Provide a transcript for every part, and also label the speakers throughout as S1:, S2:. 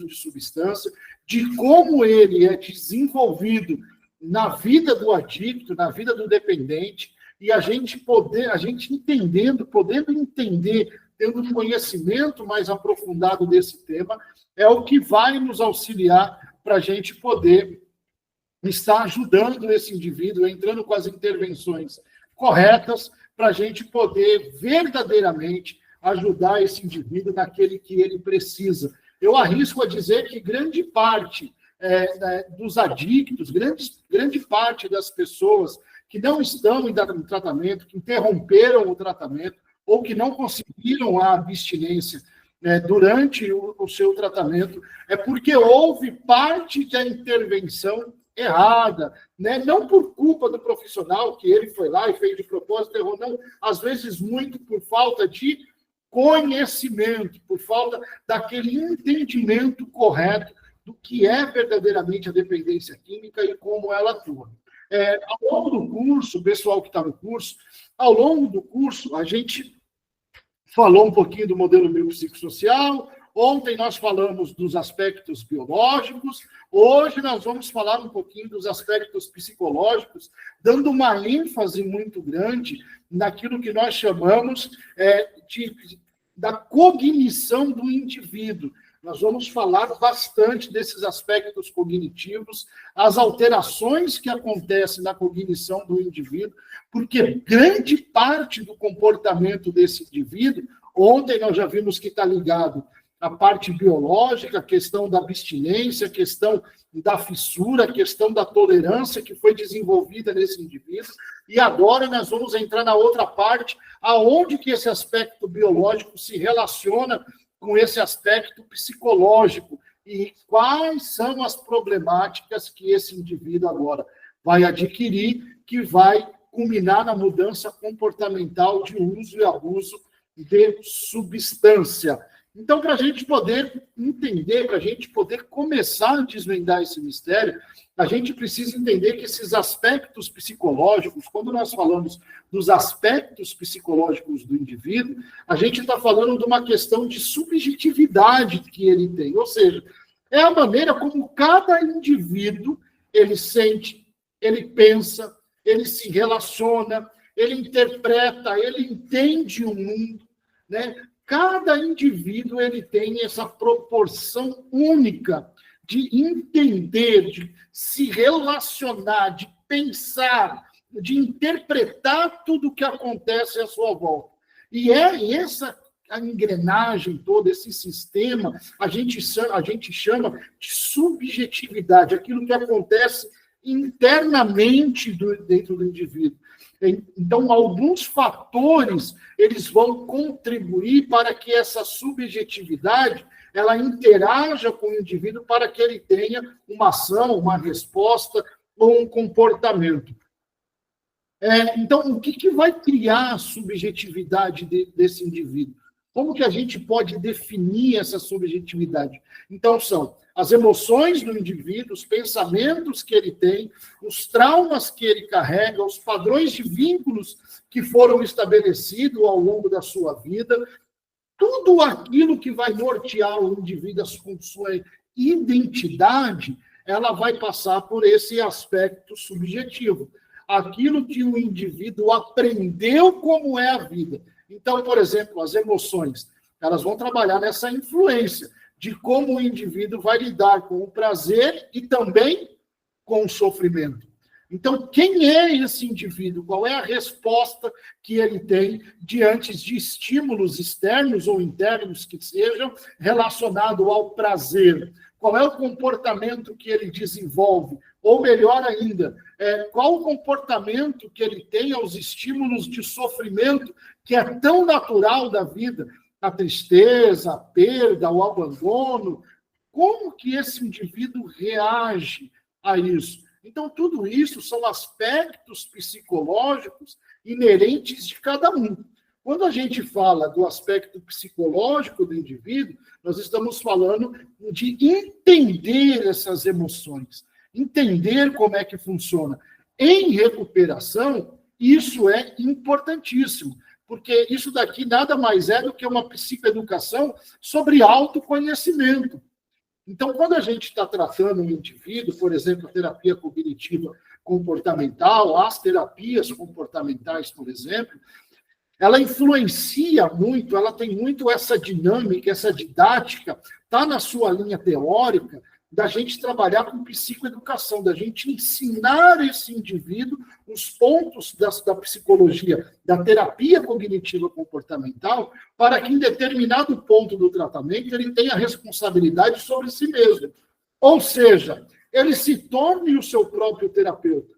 S1: de substância, de como ele é desenvolvido na vida do adicto, na vida do dependente, e a gente podendo entender, tendo um conhecimento mais aprofundado desse tema, é o que vai nos auxiliar para a gente poder estar ajudando esse indivíduo, entrando com as intervenções corretas, para a gente poder verdadeiramente ajudar esse indivíduo naquele que ele precisa. Eu arrisco a dizer que grande parte dos adictos, grande parte das pessoas que não estão em tratamento, que interromperam o tratamento, ou que não conseguiram a abstinência durante o seu tratamento, é porque houve parte da intervenção errada, né? Não por culpa do profissional, que ele foi lá e fez de propósito, errou, não. Às vezes, muito por falta de conhecimento, por falta daquele entendimento correto do que é verdadeiramente a dependência química e como ela atua. Ao longo do curso, o pessoal que está no curso, ao longo do curso, a gente falou um pouquinho do modelo biopsicossocial. Ontem nós falamos dos aspectos biológicos, hoje nós vamos falar um pouquinho dos aspectos psicológicos, dando uma ênfase muito grande naquilo que nós chamamos da cognição do indivíduo. Nós vamos falar bastante desses aspectos cognitivos, as alterações que acontecem na cognição do indivíduo, porque grande parte do comportamento desse indivíduo, ontem nós já vimos que está ligado à parte biológica, a questão da abstinência, a questão da fissura, a questão da tolerância que foi desenvolvida nesse indivíduo, e agora nós vamos entrar na outra parte, aonde que esse aspecto biológico se relaciona com esse aspecto psicológico e quais são as problemáticas que esse indivíduo agora vai adquirir, que vai culminar na mudança comportamental de uso e abuso de substância. Então, para a gente poder entender, para a gente poder começar a desvendar esse mistério, a gente precisa entender que esses aspectos psicológicos, quando nós falamos dos aspectos psicológicos do indivíduo, a gente está falando de uma questão de subjetividade que ele tem, ou seja, é a maneira como cada indivíduo ele sente, ele pensa, ele se relaciona, ele interpreta, ele entende o mundo, né? Cada indivíduo ele tem essa proporção única de entender, de se relacionar, de pensar, de interpretar tudo o que acontece à sua volta. E é essa a engrenagem toda, esse sistema, a gente chama de subjetividade, aquilo que acontece internamente dentro do indivíduo. Então, alguns fatores, eles vão contribuir para que essa subjetividade, ela interaja com o indivíduo para que ele tenha uma ação, uma resposta ou um comportamento. Então, o que vai criar a subjetividade desse indivíduo? Como que a gente pode definir essa subjetividade? Então, são as emoções do indivíduo, os pensamentos que ele tem, os traumas que ele carrega, os padrões de vínculos que foram estabelecidos ao longo da sua vida, tudo aquilo que vai nortear o indivíduo com sua identidade, ela vai passar por esse aspecto subjetivo. Aquilo que o indivíduo aprendeu como é a vida. Então, por exemplo, as emoções, elas vão trabalhar nessa influência de como o indivíduo vai lidar com o prazer e também com o sofrimento. Então, quem é esse indivíduo? Qual é a resposta que ele tem diante de estímulos externos ou internos que sejam relacionados ao prazer? Qual é o comportamento que ele desenvolve? Ou melhor ainda, qual o comportamento que ele tem aos estímulos de sofrimento que é tão natural da vida? A tristeza, a perda, o abandono. Como que esse indivíduo reage a isso? Então, tudo isso são aspectos psicológicos inerentes de cada um. Quando a gente fala do aspecto psicológico do indivíduo, nós estamos falando de entender essas emoções, entender como é que funciona. Em recuperação, isso é importantíssimo, porque isso daqui nada mais é do que uma psicoeducação sobre autoconhecimento. Então, quando a gente está tratando um indivíduo, por exemplo, a terapia cognitiva comportamental, as terapias comportamentais, por exemplo, ela influencia muito, ela tem muito essa dinâmica, essa didática, está na sua linha teórica, da gente trabalhar com psicoeducação, da gente ensinar esse indivíduo os pontos da psicologia, da terapia cognitiva comportamental, para que em determinado ponto do tratamento ele tenha responsabilidade sobre si mesmo. Ou seja, ele se torne o seu próprio terapeuta.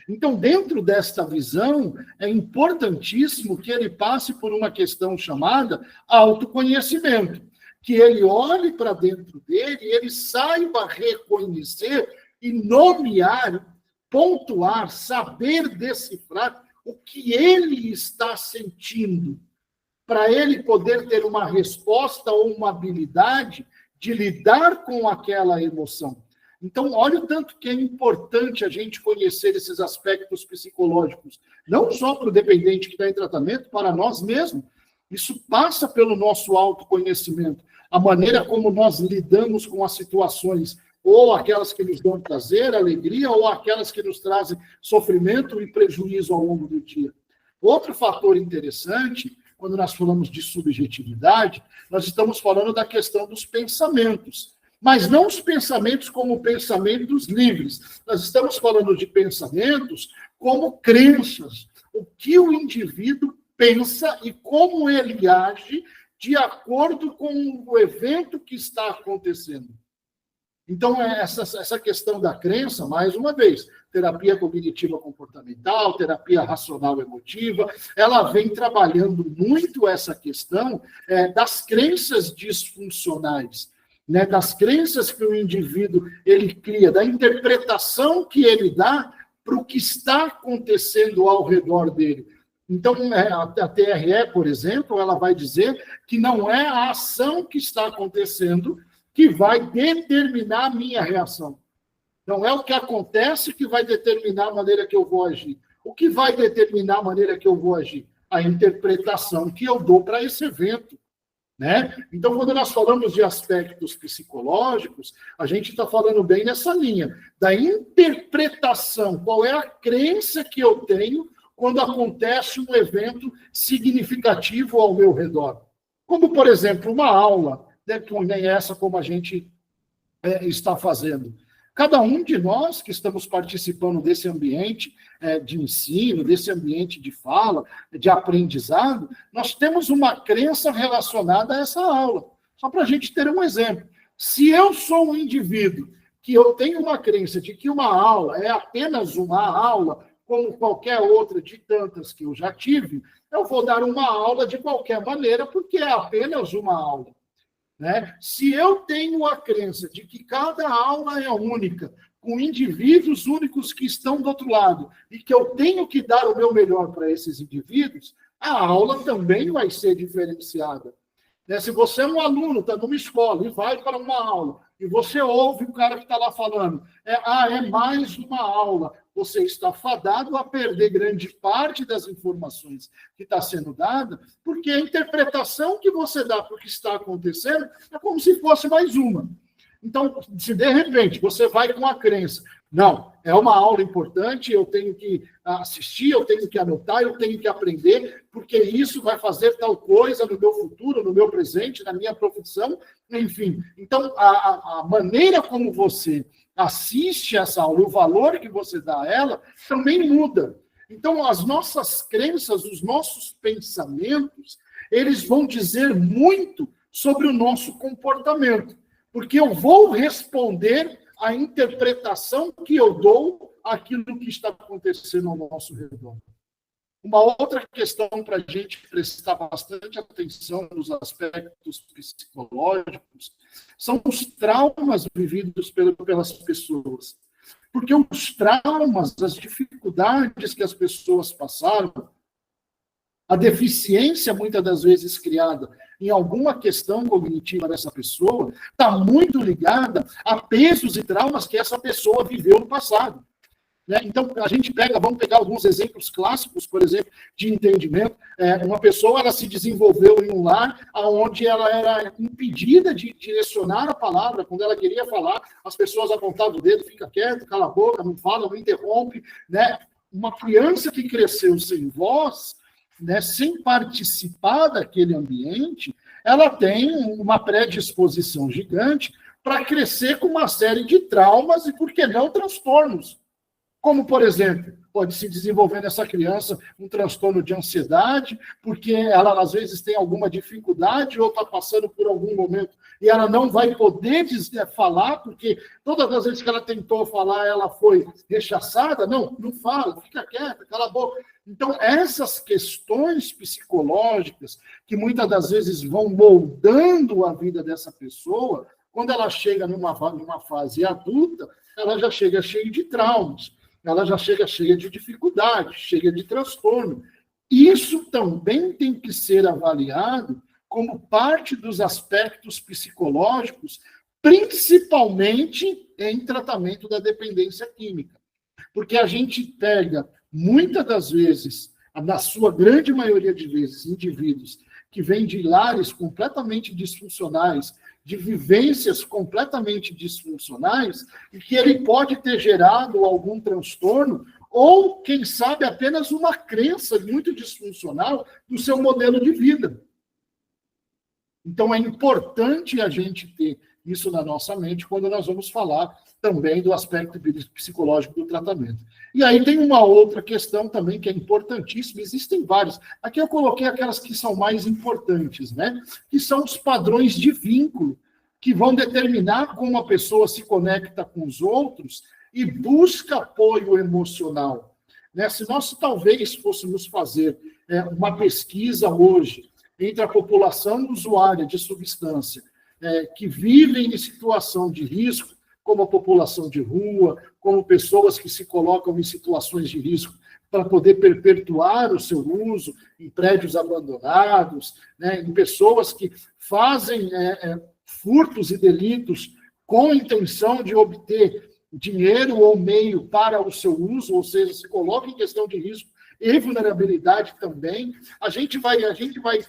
S1: Então, dentro desta visão, é importantíssimo que ele passe por uma questão chamada autoconhecimento, que ele olhe para dentro dele, ele saiba reconhecer e nomear, pontuar, saber decifrar o que ele está sentindo, para ele poder ter uma resposta ou uma habilidade de lidar com aquela emoção. Então, olha o tanto que é importante a gente conhecer esses aspectos psicológicos, não só para o dependente que está em tratamento, para nós mesmos. Isso passa pelo nosso autoconhecimento, a maneira como nós lidamos com as situações, ou aquelas que nos dão prazer, alegria, ou aquelas que nos trazem sofrimento e prejuízo ao longo do dia. Outro fator interessante, quando nós falamos de subjetividade, nós estamos falando da questão dos pensamentos. Mas não os pensamentos como pensamentos livres. Nós estamos falando de pensamentos como crenças. O que o indivíduo pensa e como ele age de acordo com o evento que está acontecendo. Então, essa questão da crença, mais uma vez, terapia cognitiva comportamental, terapia racional emotiva, ela vem trabalhando muito essa questão das crenças disfuncionais, né, das crenças que o indivíduo ele cria, da interpretação que ele dá para o que está acontecendo ao redor dele. Então, a TRE, por exemplo, ela vai dizer que não é a ação que está acontecendo que vai determinar a minha reação. Não é o que acontece que vai determinar a maneira que eu vou agir. O que vai determinar a maneira que eu vou agir? A interpretação que eu dou para esse evento. Né? Então, quando nós falamos de aspectos psicológicos, a gente está falando bem nessa linha, da interpretação. Qual é a crença que eu tenho quando acontece um evento significativo ao meu redor? Como, por exemplo, uma aula, né, nem essa como a gente está fazendo. Cada um de nós que estamos participando desse ambiente de ensino, desse ambiente de fala, de aprendizado, nós temos uma crença relacionada a essa aula. Só para a gente ter um exemplo. Se eu sou um indivíduo que eu tenho uma crença de que uma aula é apenas uma aula, como qualquer outra de tantas que eu já tive, eu vou dar uma aula de qualquer maneira, porque é apenas uma aula. Né? Se eu tenho a crença de que cada aula é única, com indivíduos únicos que estão do outro lado, e que eu tenho que dar o meu melhor para esses indivíduos, a aula também vai ser diferenciada. Né? Se você é um aluno, está numa escola e vai para uma aula, e você ouve o cara que está lá falando, é mais uma aula, você está fadado a perder grande parte das informações que está sendo dada, porque a interpretação que você dá para o que está acontecendo é como se fosse mais uma. Então, se de repente você vai com a crença, não, é uma aula importante, eu tenho que assistir, eu tenho que anotar, eu tenho que aprender, porque isso vai fazer tal coisa no meu futuro, no meu presente, na minha profissão, enfim. Então, a maneira como você assiste essa aula, o valor que você dá a ela, também muda. Então, as nossas crenças, os nossos pensamentos, eles vão dizer muito sobre o nosso comportamento, porque eu vou responder à interpretação que eu dou àquilo que está acontecendo ao nosso redor. Uma outra questão para a gente prestar bastante atenção nos aspectos psicológicos são os traumas vividos pelas pessoas. Porque os traumas, as dificuldades que as pessoas passaram, a deficiência, muitas das vezes, criada em alguma questão cognitiva dessa pessoa, está muito ligada a pesos e traumas que essa pessoa viveu no passado. né? Então, a gente vamos pegar alguns exemplos clássicos, por exemplo, de entendimento. Uma pessoa, ela se desenvolveu em um lar onde ela era impedida de direcionar a palavra. Quando ela queria falar, as pessoas apontavam o dedo, fica quieto, cala a boca, não fala, não interrompe, né? Uma criança que cresceu sem voz, né, sem participar daquele ambiente, ela tem uma predisposição gigante para crescer com uma série de traumas e, por que não, transtornos. Como, por exemplo, pode se desenvolver nessa criança um transtorno de ansiedade, porque ela, às vezes, tem alguma dificuldade ou está passando por algum momento e ela não vai poder falar, porque todas as vezes que ela tentou falar, ela foi rechaçada. Não, não fala, fica quieta, cala a boca. Então, essas questões psicológicas, que muitas das vezes vão moldando a vida dessa pessoa, quando ela chega numa fase adulta, ela já chega cheia de traumas, ela já chega cheia de dificuldade, cheia de transtorno. Isso também tem que ser avaliado como parte dos aspectos psicológicos, principalmente em tratamento da dependência química. Porque a gente pega, muitas das vezes, na sua grande maioria de vezes, indivíduos que vêm de lares completamente disfuncionais, de vivências completamente disfuncionais, e que ele pode ter gerado algum transtorno, ou, quem sabe, apenas uma crença muito disfuncional do seu modelo de vida. Então, é importante a gente ter isso na nossa mente quando nós vamos falar também do aspecto psicológico do tratamento. E aí tem uma outra questão também que é importantíssima, existem várias. Aqui eu coloquei aquelas que são mais importantes, né? Que são os padrões de vínculo, que vão determinar como a pessoa se conecta com os outros e busca apoio emocional. Né? Se nós talvez fôssemos fazer uma pesquisa hoje entre a população usuária de substância que vivem em situação de risco, como a população de rua, como pessoas que se colocam em situações de risco para poder perpetuar o seu uso em prédios abandonados, né, em pessoas que fazem furtos e delitos com a intenção de obter dinheiro ou meio para o seu uso, ou seja, se coloca em questão de risco e vulnerabilidade também. A gente vai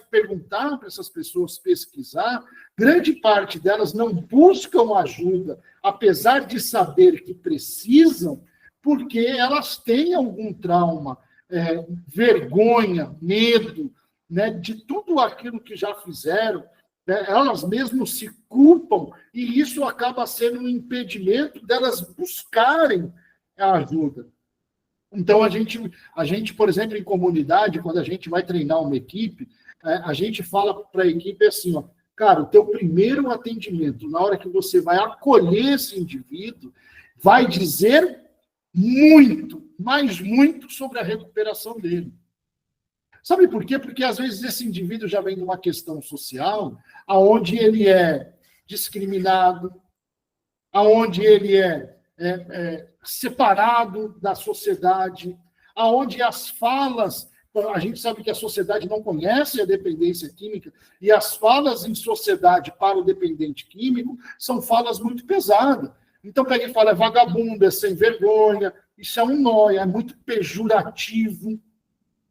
S1: perguntar para essas pessoas pesquisar, grande parte delas não buscam ajuda, apesar de saber que precisam, porque elas têm algum trauma, vergonha, medo, né, de tudo aquilo que já fizeram, né, elas mesmas se culpam, e isso acaba sendo um impedimento delas buscarem a ajuda. Então, a gente, por exemplo, em comunidade, quando a gente vai treinar uma equipe, a gente fala para a equipe assim, ó, cara, o teu primeiro atendimento, na hora que você vai acolher esse indivíduo, vai dizer muito, mas muito sobre a recuperação dele. Sabe por quê? Porque, às vezes, esse indivíduo já vem de uma questão social, onde ele é discriminado, onde ele é separado da sociedade, aonde as falas, a gente sabe que a sociedade não conhece a dependência química, e as falas em sociedade para o dependente químico são falas muito pesadas. Então, pega e fala, é vagabundo, é sem vergonha, isso é um nóia, é muito pejorativo.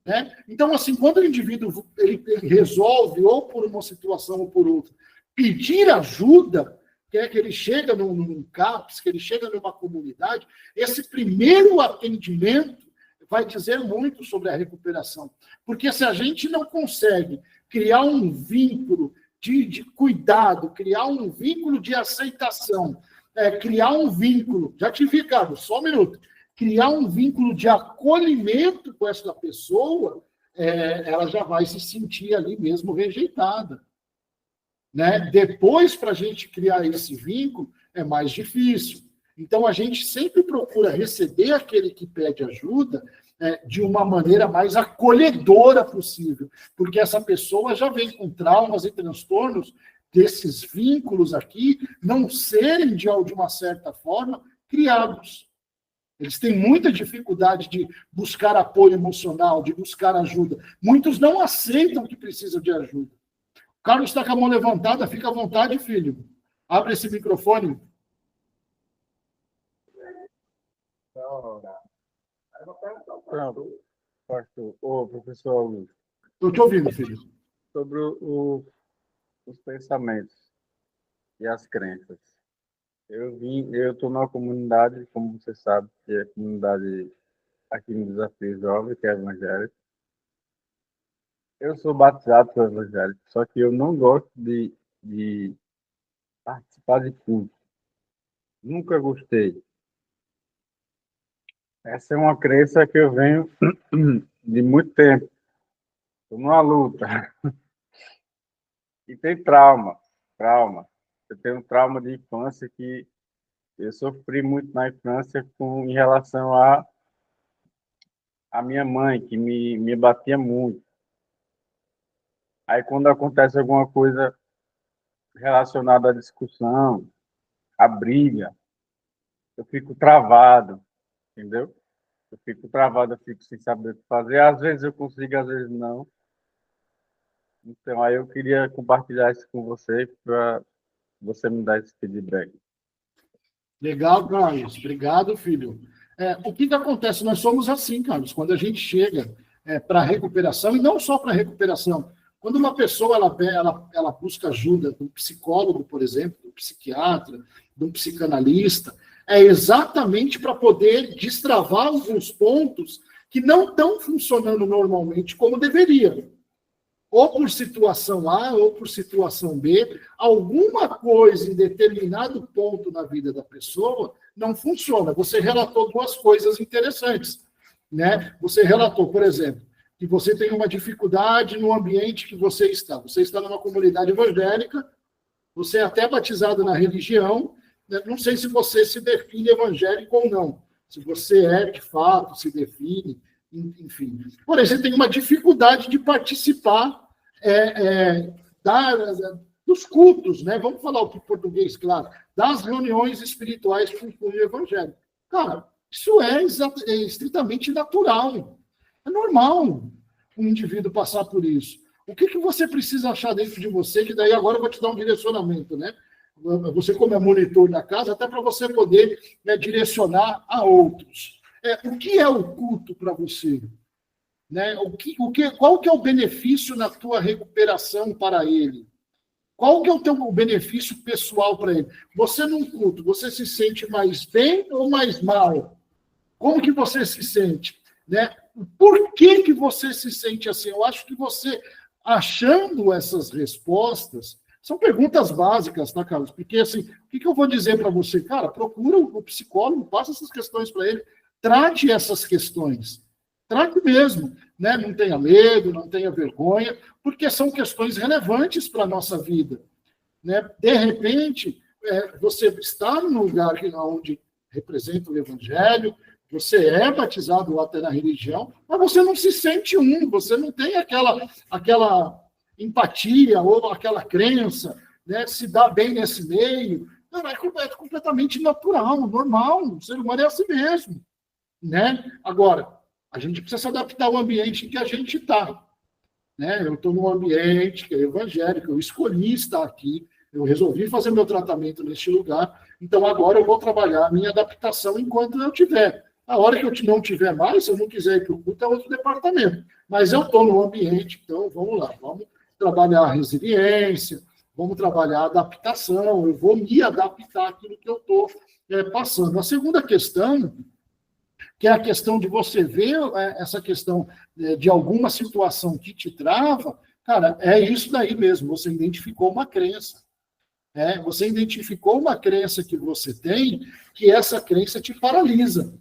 S1: Né? Então, assim, quando o indivíduo ele resolve, ou por uma situação ou por outra, pedir ajuda, que ele chega num CAPS, que ele chega numa comunidade, esse primeiro atendimento vai dizer muito sobre a recuperação. Porque se a gente não consegue criar um vínculo de cuidado, criar um vínculo de aceitação, criar um vínculo, já te vi, Carlos, só um minuto, criar um vínculo de acolhimento com essa pessoa, ela já vai se sentir ali mesmo rejeitada. Né? Depois, para a gente criar esse vínculo, é mais difícil. Então, a gente sempre procura receber aquele que pede ajuda de uma maneira mais acolhedora possível, porque essa pessoa já vem com traumas e transtornos desses vínculos aqui não serem, de uma certa forma, criados. Eles têm muita dificuldade de buscar apoio emocional, de buscar ajuda. Muitos não aceitam que precisam de ajuda. O Carlos está com a mão levantada, fica à vontade, filho. Abre esse microfone.
S2: Pronto, pastor, ô, professor Augusto,
S1: Estou te ouvindo, filho.
S2: sobre os pensamentos e as crenças. Eu estou numa comunidade, como você sabe, que é a comunidade aqui no Desafio Jovem, que é evangélica. Eu sou batizado por evangélico, só que eu não gosto de participar de culto. Nunca gostei. Essa é uma crença que eu venho de muito tempo. Estou numa luta. E tem trauma. Eu tenho um trauma de infância que eu sofri muito na infância em relação à minha mãe, que me batia muito. Aí, quando acontece alguma coisa relacionada à discussão, à briga, eu fico travado, entendeu? Eu fico travado, eu fico sem saber o que fazer. Às vezes eu consigo, às vezes não. Então, aí eu queria compartilhar isso com você, para você me dar esse feedback.
S1: Legal, Carlos. Obrigado, filho. O que acontece? Nós somos assim, Carlos, quando a gente chega para a recuperação, e não só para a recuperação. Quando uma pessoa ela busca ajuda de um psicólogo, por exemplo, de um psiquiatra, de um psicanalista, é exatamente para poder destravar alguns pontos que não estão funcionando normalmente como deveria. Ou por situação A, ou por situação B, alguma coisa em determinado ponto na vida da pessoa não funciona. Você relatou duas coisas interessantes, né? Você relatou, por exemplo, que você tem uma dificuldade no ambiente que você está. Você está numa comunidade evangélica, você é até batizado na religião, né? Não sei se você se define evangélico ou não, se você é, de fato, se define, enfim. Porém, você tem uma dificuldade de participar dos cultos, né? Vamos falar o português, claro, das reuniões espirituais com o evangelho. Cara, isso é estritamente natural. É normal um indivíduo passar por isso. O que você precisa achar dentro de você, que daí agora eu vou te dar um direcionamento, né? Você, como é monitor da casa, até para você poder, né, direcionar a outros. O que é o culto para você? Né? Qual que é o benefício na tua recuperação para ele? Qual que é o teu benefício pessoal para ele? Você num culto, você se sente mais bem ou mais mal? Como que você se sente? Né? Por que você se sente assim? Eu acho que você, achando essas respostas, são perguntas básicas, tá, Carlos? Porque, assim, o que eu vou dizer para você? Cara, procura o psicólogo, passa essas questões para ele, trate essas questões. Trate mesmo, né? Não tenha medo, não tenha vergonha, porque são questões relevantes para a nossa vida. Né? De repente, você está num lugar onde representa o evangelho, você é batizado até na religião, mas você não se sente você não tem aquela empatia ou aquela crença, né? Se dá bem nesse meio. Não, é completamente natural, normal, o ser humano é assim mesmo. Né? Agora, a gente precisa se adaptar ao ambiente em que a gente está. Né? Eu estou num ambiente que é evangélico, eu escolhi estar aqui, eu resolvi fazer meu tratamento neste lugar, então agora eu vou trabalhar a minha adaptação enquanto eu tiver. A hora que eu não tiver mais, se eu não quiser ir para o culto, é outro departamento. Mas eu estou no ambiente, então vamos lá, vamos trabalhar a resiliência, vamos trabalhar a adaptação, eu vou me adaptar àquilo que eu estou passando. A segunda questão, que é a questão de você ver essa questão de alguma situação que te trava, cara, é isso daí mesmo, você identificou uma crença. Você identificou uma crença que você tem, que essa crença te paralisa.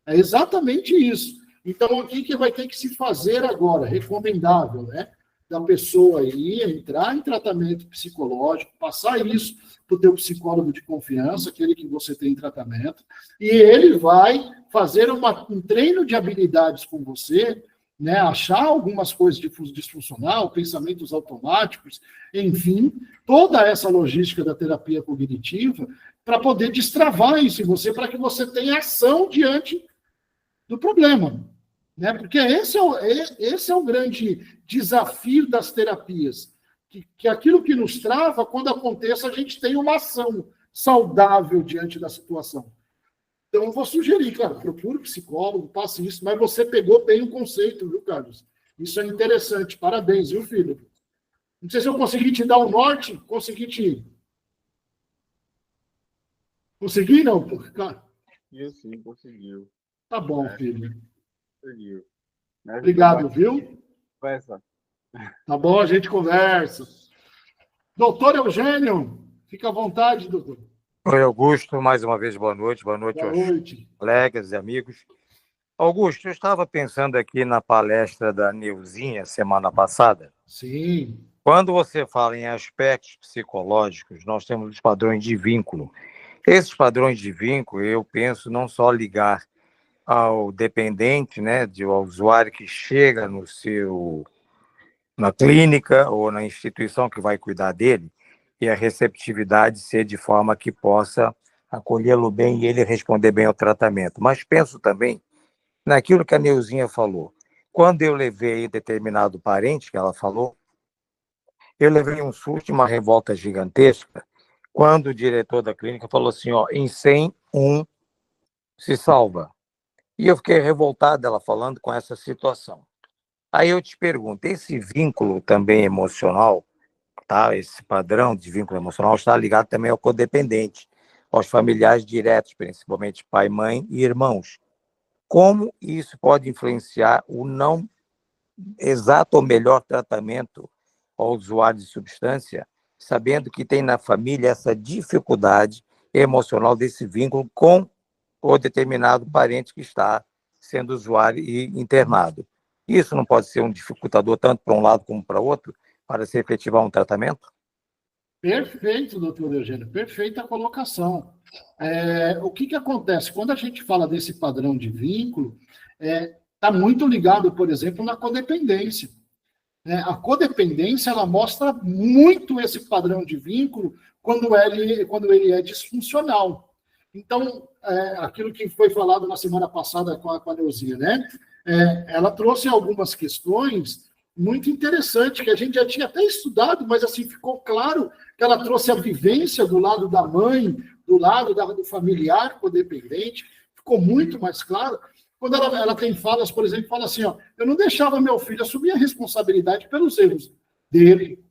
S1: É exatamente isso. Então, o que vai ter que se fazer agora? Recomendável, né? Da pessoa ir entrar em tratamento psicológico, passar isso para o teu psicólogo de confiança, aquele que você tem em tratamento, e ele vai fazer um treino de habilidades com você, né, achar algumas coisas disfuncional, pensamentos automáticos, enfim, toda essa logística da terapia cognitiva, para poder destravar isso em você, para que você tenha ação diante do problema. Né? Porque esse é o grande desafio das terapias. Que aquilo que nos trava, quando aconteça, a gente tem uma ação saudável diante da situação. Então, eu vou sugerir, cara, procure psicólogo, passe isso, mas você pegou bem o conceito, viu, Carlos? Isso é interessante. Parabéns, viu, filho? Não sei se eu consegui te dar o norte, consegui te... Consegui, não? Cara,
S2: Conseguiu, sim, conseguiu.
S1: tá bom, filho.
S2: Conseguiu. Me ajudou
S1: Obrigado,
S2: bastante.
S1: viu?
S2: Conversa.
S1: Tá bom, a gente conversa. Doutor Eugênio, fica à vontade, doutor.
S3: Oi, Augusto, mais uma vez boa noite
S1: Boa
S3: aos
S1: noite.
S3: colegas e amigos. Augusto, eu estava pensando aqui na palestra da Neuzinha semana passada.
S1: Sim.
S3: Quando você fala em aspectos psicológicos, nós temos os padrões de vínculo. Esses padrões de vínculo, eu penso não só ligar ao dependente, né, ao usuário que chega na clínica ou na instituição que vai cuidar dele, e a receptividade ser de forma que possa acolhê-lo bem e ele responder bem ao tratamento. Mas penso também naquilo que a Neuzinha falou. Quando eu levei determinado parente, que ela falou, eu levei um susto, uma revolta gigantesca, quando o diretor da clínica falou assim, ó, em 100, um se salva. E eu fiquei revoltado ela falando com essa situação. Aí eu te pergunto, esse vínculo também emocional, tá? Esse padrão de vínculo emocional está ligado também ao codependente, aos familiares diretos, principalmente pai, mãe e irmãos. Como isso pode influenciar o não exato ou melhor tratamento ao usuário de substância, sabendo que tem na família essa dificuldade emocional desse vínculo com o determinado parente que está sendo usuário e internado. Isso não pode ser um dificultador tanto para um lado como para o outro, para se efetivar um tratamento?
S1: Perfeito, doutor Eugênio, perfeita colocação. O que acontece? Quando a gente fala desse padrão de vínculo, está muito ligado, por exemplo, na codependência. A codependência, ela mostra muito esse padrão de vínculo quando ele é disfuncional. Então, aquilo que foi falado na semana passada com a Neuzinha, né? Ela trouxe algumas questões muito interessantes, que a gente já tinha até estudado, mas assim ficou claro que ela trouxe a vivência do lado da mãe, do lado do familiar codependente, ficou muito mais claro. Quando ela tem falas, por exemplo, fala assim, ó, eu não deixava meu filho assumir a responsabilidade pelos erros dele.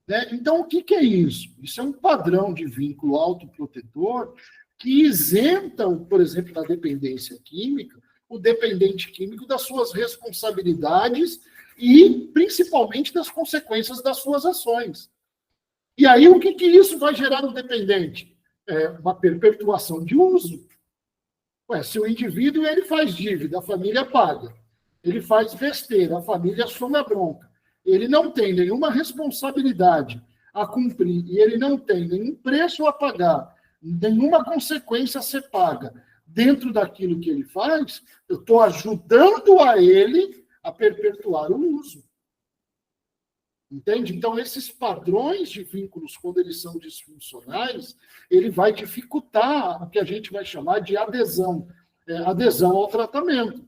S1: Né? Então, o que é isso? Isso é um padrão de vínculo autoprotetor que isenta, por exemplo, da dependência química, o dependente químico das suas responsabilidades e, principalmente, das consequências das suas ações. E aí, o que isso vai gerar no dependente? Uma perpetuação de uso. Se o indivíduo ele faz dívida, a família paga. Ele faz besteira, a família assume a bronca. Ele não tem nenhuma responsabilidade a cumprir e ele não tem nenhum preço a pagar, nenhuma consequência a ser paga dentro daquilo que ele faz, eu estou ajudando a ele a perpetuar o uso. Entende? Então, esses padrões de vínculos, quando eles são disfuncionais, ele vai dificultar o que a gente vai chamar de adesão, adesão ao tratamento.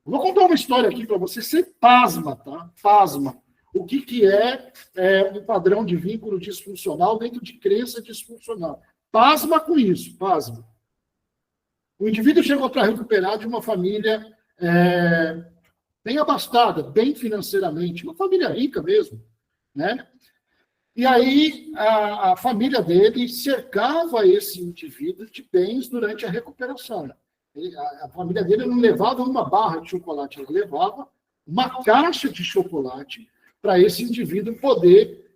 S1: Vou contar uma história aqui para você, você pasma, tá? Pasma. O que é um padrão de vínculo disfuncional dentro de crença disfuncional. Pasma com isso, pasma. O indivíduo chegou para recuperar de uma família bem abastada, bem financeiramente, uma família rica mesmo, né? E aí a família dele cercava esse indivíduo de bens durante a recuperação. A família dele não levava uma barra de chocolate, ela levava uma caixa de chocolate para esse indivíduo poder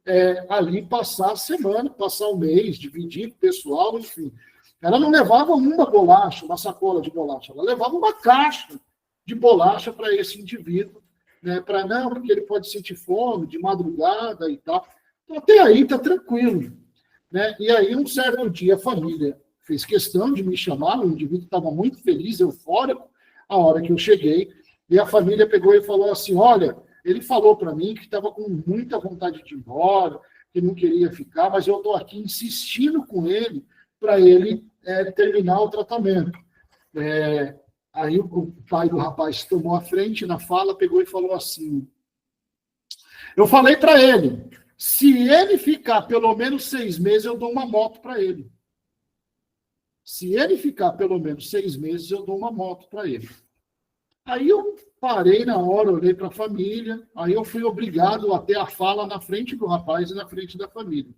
S1: ali passar a semana, passar o mês, dividir com o pessoal, enfim. Ela não levava uma bolacha, uma sacola de bolacha, ela levava uma caixa de bolacha para esse indivíduo, né, porque ele pode sentir fome de madrugada e tal. Então, até aí está tranquilo. Né? E aí, um certo dia, a família fez questão de me chamar, o indivíduo estava muito feliz, eufórico, a hora que eu cheguei, e a família pegou e falou assim, olha, ele falou para mim que estava com muita vontade de ir embora, que não queria ficar, mas eu estou aqui insistindo com ele para ele terminar o tratamento. Aí o pai do rapaz tomou a frente na fala, pegou e falou assim, eu falei para ele, se ele ficar pelo menos 6 meses, eu dou uma moto para ele. Se ele ficar pelo menos 6 meses, eu dou uma moto para ele. Aí eu parei na hora, olhei para a família, aí eu fui obrigado a ter a fala na frente do rapaz e na frente da família.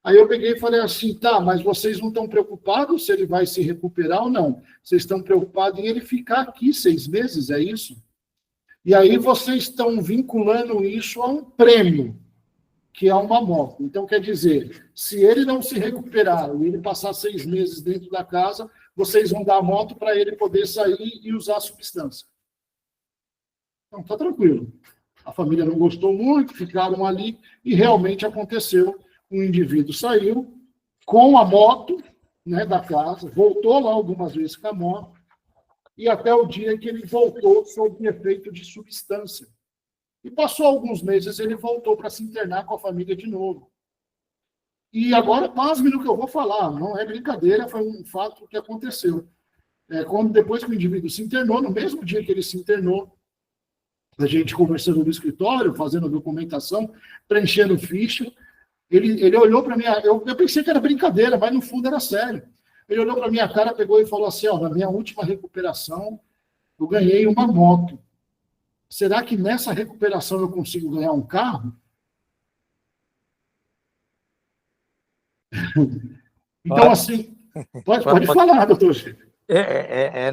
S1: Aí eu peguei e falei assim, tá, mas vocês não estão preocupados se ele vai se recuperar ou não? Vocês estão preocupados em ele ficar aqui 6 meses, é isso? E aí vocês estão vinculando isso a um prêmio, que é uma moto. Então, quer dizer, se ele não se recuperar e ele passar 6 meses dentro da casa, vocês vão dar a moto para ele poder sair e usar a substância. Então, tá tranquilo. A família não gostou muito, ficaram ali e realmente aconteceu. O indivíduo saiu com a moto, né, da casa, voltou lá algumas vezes com a moto, e até o dia que ele voltou sob efeito de substância. E passou alguns meses, ele voltou para se internar com a família de novo. E agora, pasme no que eu vou falar, não é brincadeira, foi um fato que aconteceu. Depois que o indivíduo se internou, no mesmo dia que ele se internou, a gente conversando no escritório, fazendo documentação, preenchendo ficha, ele olhou para mim, eu pensei que era brincadeira, mas no fundo era sério. Ele olhou para a minha cara, pegou e falou assim, ó, na minha última recuperação, eu ganhei uma moto. Será que nessa recuperação eu consigo ganhar um carro? Então, assim, pode falar, doutor Chico.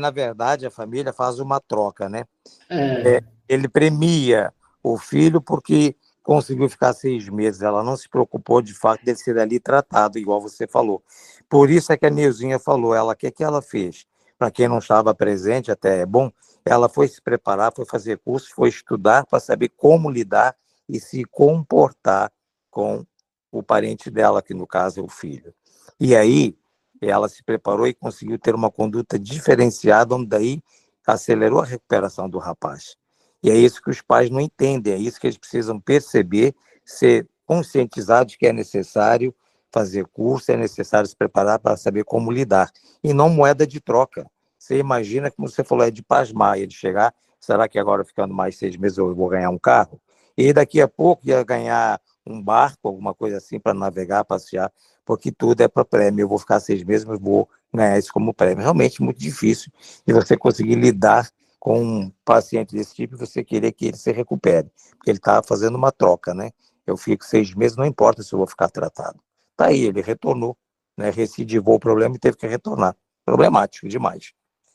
S3: Na verdade, a família faz uma troca, né?
S1: É.
S3: Ele premia o filho porque conseguiu ficar 6 meses. Ela não se preocupou, de fato, de ser ali tratado, igual você falou. Por isso é que a Nilzinha falou, o que ela fez? Para quem não estava presente, até é bom, ela foi se preparar, foi fazer curso, foi estudar para saber como lidar e se comportar com o parente dela, que no caso é o filho. E aí, ela se preparou e conseguiu ter uma conduta diferenciada, onde daí acelerou a recuperação do rapaz. E é isso que os pais não entendem, é isso que eles precisam perceber, ser conscientizados que é necessário fazer curso, é necessário se preparar para saber como lidar. E não moeda de troca. Você imagina, como você falou, é de pasmar, de chegar, será que agora ficando mais 6 meses eu vou ganhar um carro? E daqui a pouco ia ganhar um barco, alguma coisa assim, para navegar, passear, porque tudo é para prêmio. Eu vou ficar 6 meses, mas vou ganhar isso como prêmio. Realmente muito difícil de você conseguir lidar com um paciente desse tipo e você querer que ele se recupere, porque ele está fazendo uma troca, né? Eu fico 6 meses, não importa se eu vou ficar tratado. Tá aí, ele retornou, né? Recidivou o problema e teve que retornar. Problemático demais.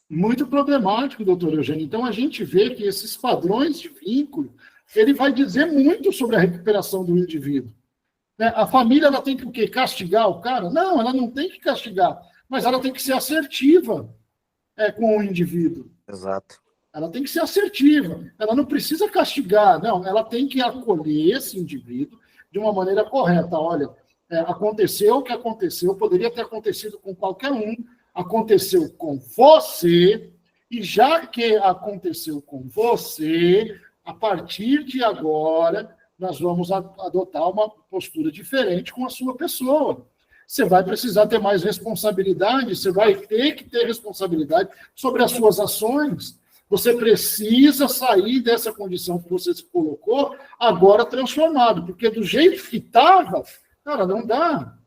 S1: Muito problemático, doutor Eugênio. Então, a gente vê que esses padrões de vínculo, ele vai dizer muito sobre a recuperação do indivíduo. A família, ela tem que o quê? Castigar o cara? Não, ela não tem que castigar, mas ela tem que ser assertiva com o indivíduo.
S3: Exato.
S1: Ela tem que ser assertiva, ela não precisa castigar, não, ela tem que acolher esse indivíduo de uma maneira correta. Olha, aconteceu o que aconteceu, poderia ter acontecido com qualquer um, aconteceu com você, e já que aconteceu com você, a partir de agora, nós vamos adotar uma postura diferente com a sua pessoa. Você vai precisar ter mais responsabilidade, você vai ter que ter responsabilidade sobre as suas ações. Você precisa sair dessa condição que você se colocou, agora transformado, porque do jeito que estava, cara, não dá.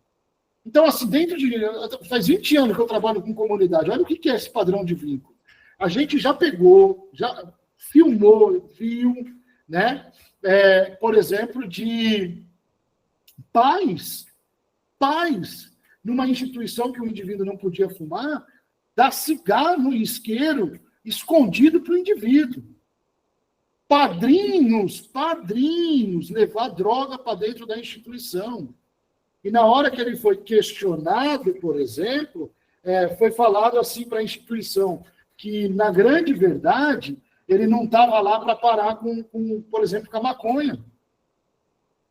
S1: Então, assim, faz 20 anos que eu trabalho com comunidade, olha o que é esse padrão de vínculo. A gente já pegou, já filmou, viu, né? Por exemplo, de pais, numa instituição que o indivíduo não podia fumar, dar cigarro e isqueiro escondido para o indivíduo. Padrinhos, levar droga para dentro da instituição. E na hora que ele foi questionado, por exemplo, foi falado assim para a instituição, que, na grande verdade, ele não estava lá para parar por exemplo, com a maconha.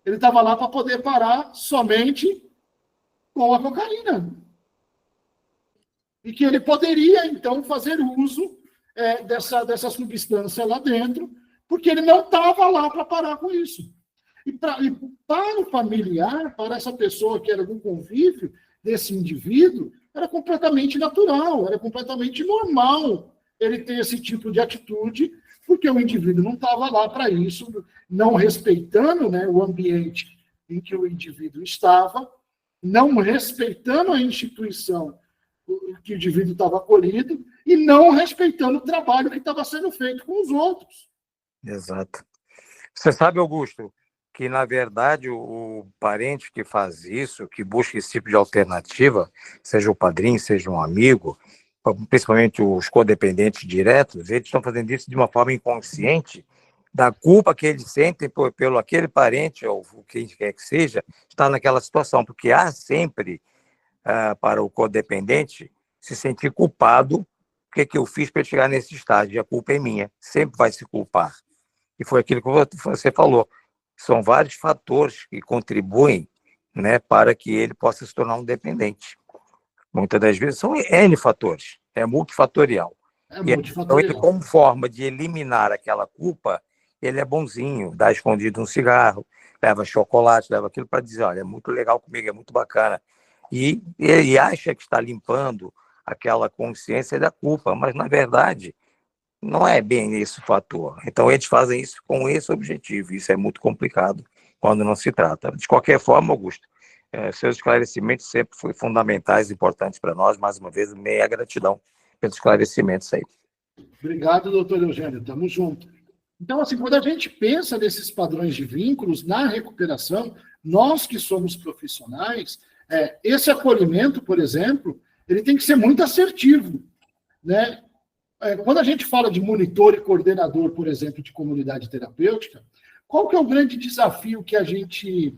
S1: Ele estava lá para poder parar somente com a cocaína. E que ele poderia, então, fazer uso dessa substância lá dentro, porque ele não estava lá para parar com isso. E para o familiar, para essa pessoa que era do convívio desse indivíduo, era completamente natural, era completamente normal ele ter esse tipo de atitude, porque o indivíduo não estava lá para isso, não respeitando, né, o ambiente em que o indivíduo estava, não respeitando a instituição que o indivíduo estava acolhido e não respeitando o trabalho que estava sendo feito com os outros.
S3: Exato. Você sabe, Augusto, que, na verdade, o parente que faz isso, que busca esse tipo de alternativa, seja o padrinho, seja um amigo, principalmente os codependentes diretos, eles estão fazendo isso de uma forma inconsciente, da culpa que eles sentem pelo aquele parente, ou quem quer que seja, estar naquela situação, porque há sempre, para o codependente, se sentir culpado, o que eu fiz para chegar nesse estágio, a culpa é minha, sempre vai se culpar. E foi aquilo que você falou, são vários fatores que contribuem, né, para que ele possa se tornar um dependente. Muitas das vezes são N fatores, é multifatorial. Então, ele, como forma de eliminar aquela culpa, ele é bonzinho, dá escondido um cigarro, leva chocolate, leva aquilo para dizer, olha, é muito legal comigo, é muito bacana. E ele acha que está limpando aquela consciência da culpa, mas, na verdade, não é bem esse o fator. Então, eles fazem isso com esse objetivo. Isso é muito complicado quando não se trata. De qualquer forma, Augusto, seus esclarecimentos sempre foram fundamentais, importantes para nós. Mais uma vez, meia gratidão pelos esclarecimentos aí.
S1: Obrigado, doutor Eugênio. Estamos juntos. Então, assim, quando a gente pensa nesses padrões de vínculos na recuperação, nós que somos profissionais, esse acolhimento, por exemplo, ele tem que ser muito assertivo, né? Quando a gente fala de monitor e coordenador, por exemplo, de comunidade terapêutica, qual que é o grande desafio que a gente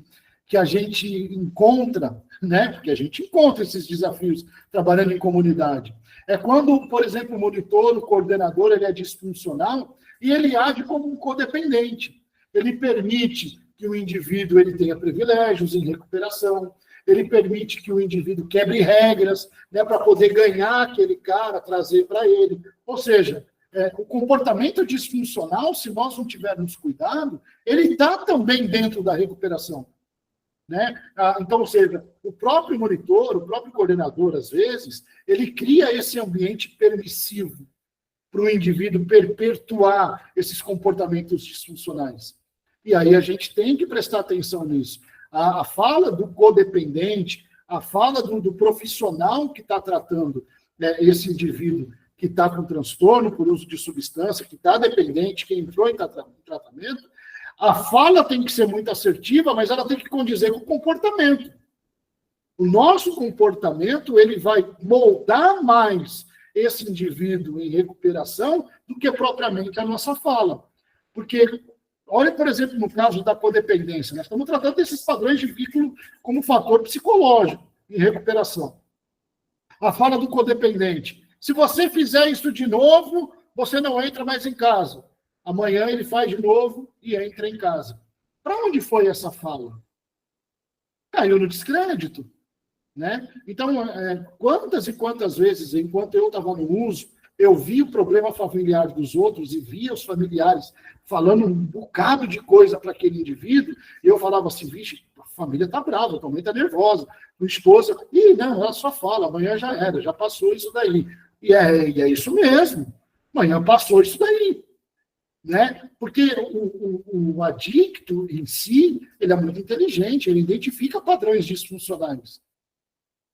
S1: encontra, né? Porque a gente encontra esses desafios trabalhando em comunidade. É quando, por exemplo, o monitor, o coordenador, ele é disfuncional e ele age como um codependente. Ele permite que o indivíduo ele tenha privilégios em recuperação, ele permite que o indivíduo quebre regras, né, para poder ganhar aquele cara, trazer para ele. Ou seja, o comportamento disfuncional, se nós não tivermos cuidado, ele está também dentro da recuperação. Né? Então, ou seja, o próprio monitor, o próprio coordenador, às vezes, ele cria esse ambiente permissivo para o indivíduo perpetuar esses comportamentos disfuncionais. E aí a gente tem que prestar atenção nisso. A fala do codependente, a fala do profissional que está tratando esse indivíduo que está com transtorno por uso de substância, que está dependente, que entrou em tratamento, a fala tem que ser muito assertiva, mas ela tem que condizer com o comportamento. O nosso comportamento ele vai moldar mais esse indivíduo em recuperação do que propriamente a nossa fala. Porque, olha, por exemplo, no caso da codependência, nós estamos tratando desses padrões de vínculo como fator psicológico em recuperação. A fala do codependente. Se você fizer isso de novo, você não entra mais em casa. Amanhã ele faz de novo e entra em casa. Para onde foi essa fala? Caiu no descrédito. Né? Então, quantas e quantas vezes, enquanto eu estava no uso, eu vi o problema familiar dos outros e via os familiares falando um bocado de coisa para aquele indivíduo, e eu falava assim, vixe, a família está brava, a tua mãe está nervosa, a esposa, não, ela só fala, amanhã já era, já passou isso daí. E é isso mesmo, amanhã passou isso daí. Né? Porque o adicto em si, ele é muito inteligente, ele identifica padrões disfuncionais.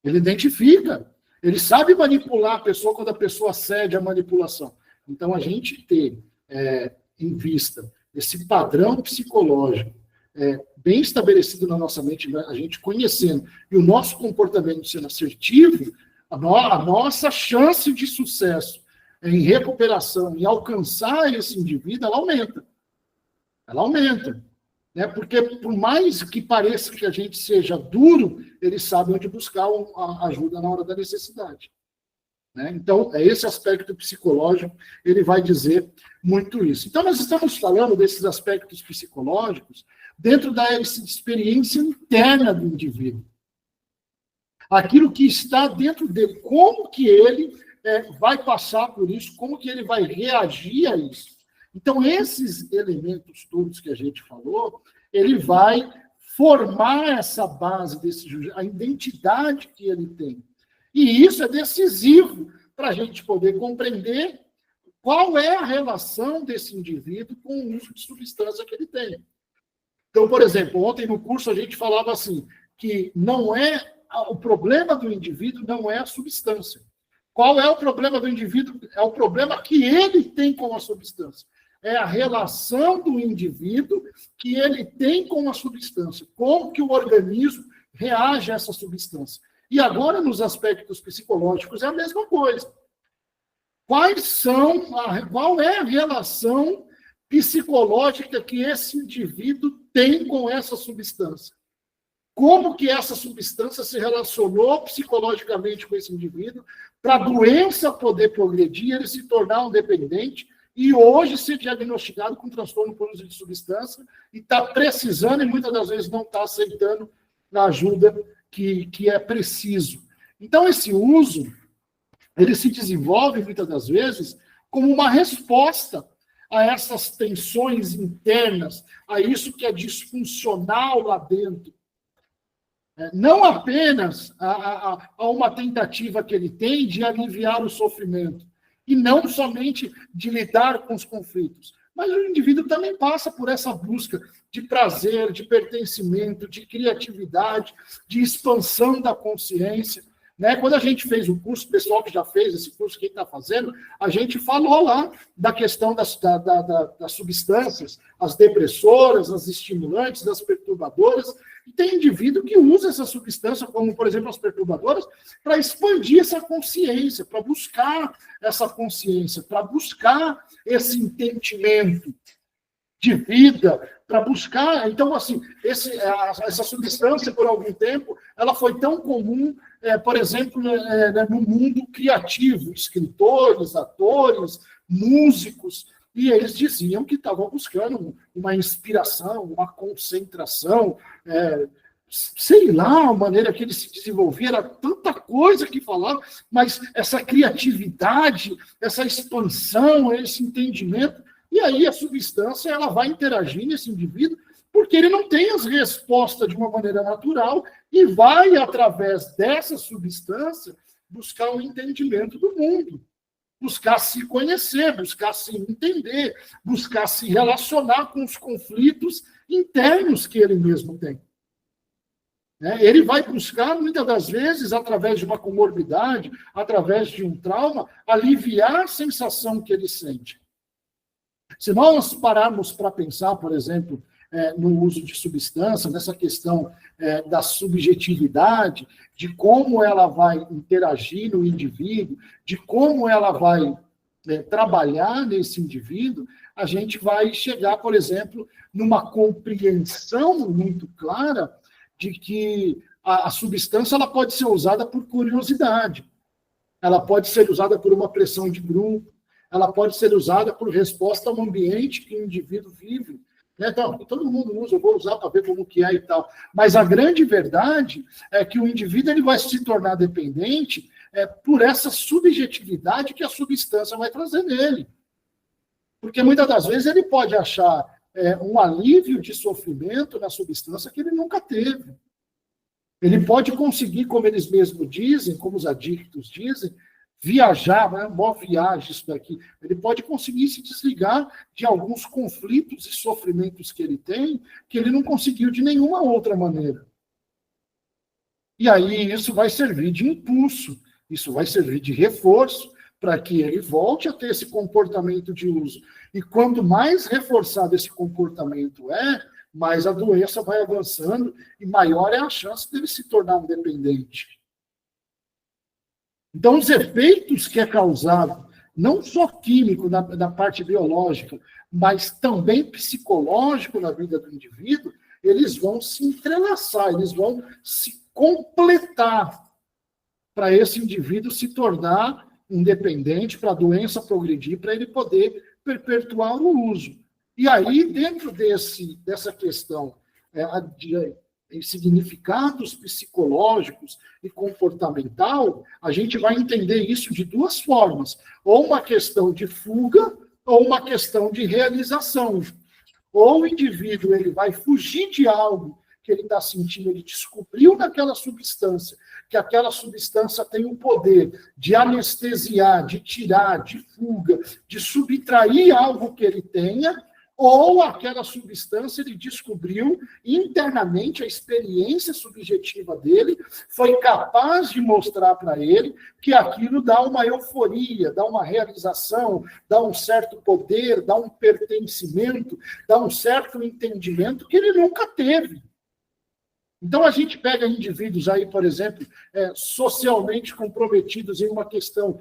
S1: Ele identifica, ele sabe manipular a pessoa quando a pessoa cede à manipulação. Então, a gente ter em vista esse padrão psicológico bem estabelecido na nossa mente, a gente conhecendo, e o nosso comportamento sendo assertivo, a nossa chance de sucesso em recuperação, em alcançar esse indivíduo, ela aumenta. Ela aumenta. Né? Porque, por mais que pareça que a gente seja duro, eles sabem onde buscar a ajuda na hora da necessidade. Né? Então, esse aspecto psicológico, ele vai dizer muito isso. Então, nós estamos falando desses aspectos psicológicos dentro da experiência interna do indivíduo. Aquilo que está dentro dele, como que ele vai passar por isso, como que ele vai reagir a isso. Então, esses elementos todos que a gente falou, ele vai formar essa base a identidade que ele tem. E isso é decisivo para a gente poder compreender qual é a relação desse indivíduo com o uso de substância que ele tem. Então, por exemplo, ontem no curso a gente falava assim, que o problema do indivíduo não é a substância. Qual é o problema do indivíduo? É o problema que ele tem com a substância. É a relação do indivíduo que ele tem com a substância. Como que o organismo reage a essa substância. E agora, nos aspectos psicológicos, é a mesma coisa. Qual é a relação psicológica que esse indivíduo tem com essa substância? Como que essa substância se relacionou psicologicamente com esse indivíduo para a doença poder progredir, ele se tornar um dependente e hoje ser diagnosticado com transtorno por uso de substância e está precisando e muitas das vezes não está aceitando a ajuda que é preciso. Então, esse uso, ele se desenvolve muitas das vezes como uma resposta a essas tensões internas, a isso que é disfuncional lá dentro. Não apenas a uma tentativa que ele tem de aliviar o sofrimento, e não somente de lidar com os conflitos, mas o indivíduo também passa por essa busca de prazer, de pertencimento, de criatividade, de expansão da consciência. Né? Quando a gente fez o curso, o pessoal que já fez esse curso, quem está fazendo, a gente falou lá da questão das substâncias, as depressoras, as estimulantes, as perturbadoras. E tem indivíduo que usa essa substância, como, por exemplo, as perturbadoras, para expandir essa consciência, para buscar essa consciência, para buscar esse entendimento de vida, para buscar... Então, assim, essa substância, por algum tempo, ela foi tão comum, por exemplo, no mundo criativo, escritores, atores, músicos, e eles diziam que estavam buscando uma inspiração, uma concentração, sei lá, a maneira que ele se desenvolvia, era tanta coisa que falava, mas essa criatividade, essa expansão, esse entendimento, e aí a substância ela vai interagir nesse indivíduo, porque ele não tem as respostas de uma maneira natural e vai, através dessa substância, buscar o entendimento do mundo. Buscar se conhecer, buscar se entender, buscar se relacionar com os conflitos internos que ele mesmo tem. Ele vai buscar, muitas das vezes, através de uma comorbidade, através de um trauma, aliviar a sensação que ele sente. Se nós pararmos para pensar, por exemplo, no uso de substância, nessa questão da subjetividade, de como ela vai interagir no indivíduo, de como ela vai trabalhar nesse indivíduo, a gente vai chegar, por exemplo, numa compreensão muito clara de que a substância ela pode ser usada por curiosidade, ela pode ser usada por uma pressão de grupo, ela pode ser usada por resposta ao ambiente que o indivíduo vive. Então, todo mundo usa, eu vou usar para ver como que é e tal. Mas a grande verdade é que o indivíduo ele vai se tornar dependente por essa subjetividade que a substância vai trazer nele. Porque muitas das vezes ele pode achar um alívio de sofrimento na substância que ele nunca teve. Ele pode conseguir, como eles mesmos dizem, como os adictos dizem, viajar, né? Boa viagem isso daqui. Ele pode conseguir se desligar de alguns conflitos e sofrimentos que ele tem, que ele não conseguiu de nenhuma outra maneira. E aí isso vai servir de impulso, isso vai servir de reforço para que ele volte a ter esse comportamento de uso. E quanto mais reforçado esse comportamento mais a doença vai avançando e maior é a chance dele se tornar um dependente. Então, os efeitos que é causado, não só químico na parte biológica, mas também psicológico na vida do indivíduo, eles vão se entrelaçar, eles vão se completar para esse indivíduo se tornar um dependente, para a doença progredir, para ele poder perpetuar o uso. E aí, dentro dessa questão de significados psicológicos e comportamental, a gente vai entender isso de duas formas. Ou uma questão de fuga, ou uma questão de realização. Ou o indivíduo ele vai fugir de algo que ele está sentindo, ele descobriu naquela substância, que aquela substância tem o poder de anestesiar, de tirar, de fuga, de subtrair algo que ele tenha, ou aquela substância ele descobriu internamente, a experiência subjetiva dele foi capaz de mostrar para ele que aquilo dá uma euforia, dá uma realização, dá um certo poder, dá um pertencimento, dá um certo entendimento que ele nunca teve. Então, a gente pega indivíduos aí, por exemplo, socialmente comprometidos em uma questão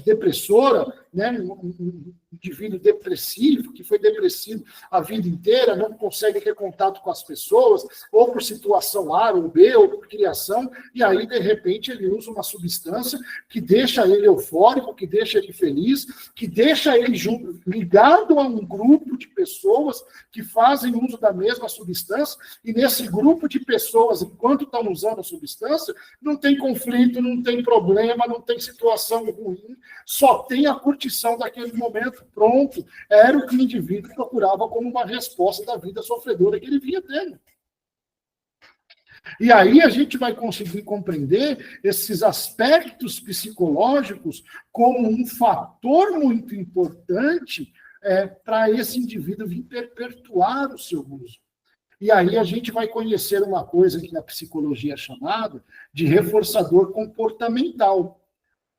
S1: depressora, né? Um indivíduo depressivo, que foi depressivo a vida inteira, não consegue ter contato com as pessoas, ou por situação A ou B, ou por criação, e aí, de repente, ele usa uma substância que deixa ele eufórico, que deixa ele feliz, que deixa ele ligado a um grupo de pessoas que fazem uso da mesma substância, e nesse grupo de pessoas, enquanto estão usando a substância, não tem conflito, não tem problema, não tem situação ruim, só tem a curtição daquele momento, pronto. Era o que o indivíduo procurava como uma resposta da vida sofredora que ele vinha tendo. E aí a gente vai conseguir compreender esses aspectos psicológicos como um fator muito importante para esse indivíduo vir perpetuar o seu uso. E aí a gente vai conhecer uma coisa que na psicologia é chamada de reforçador comportamental,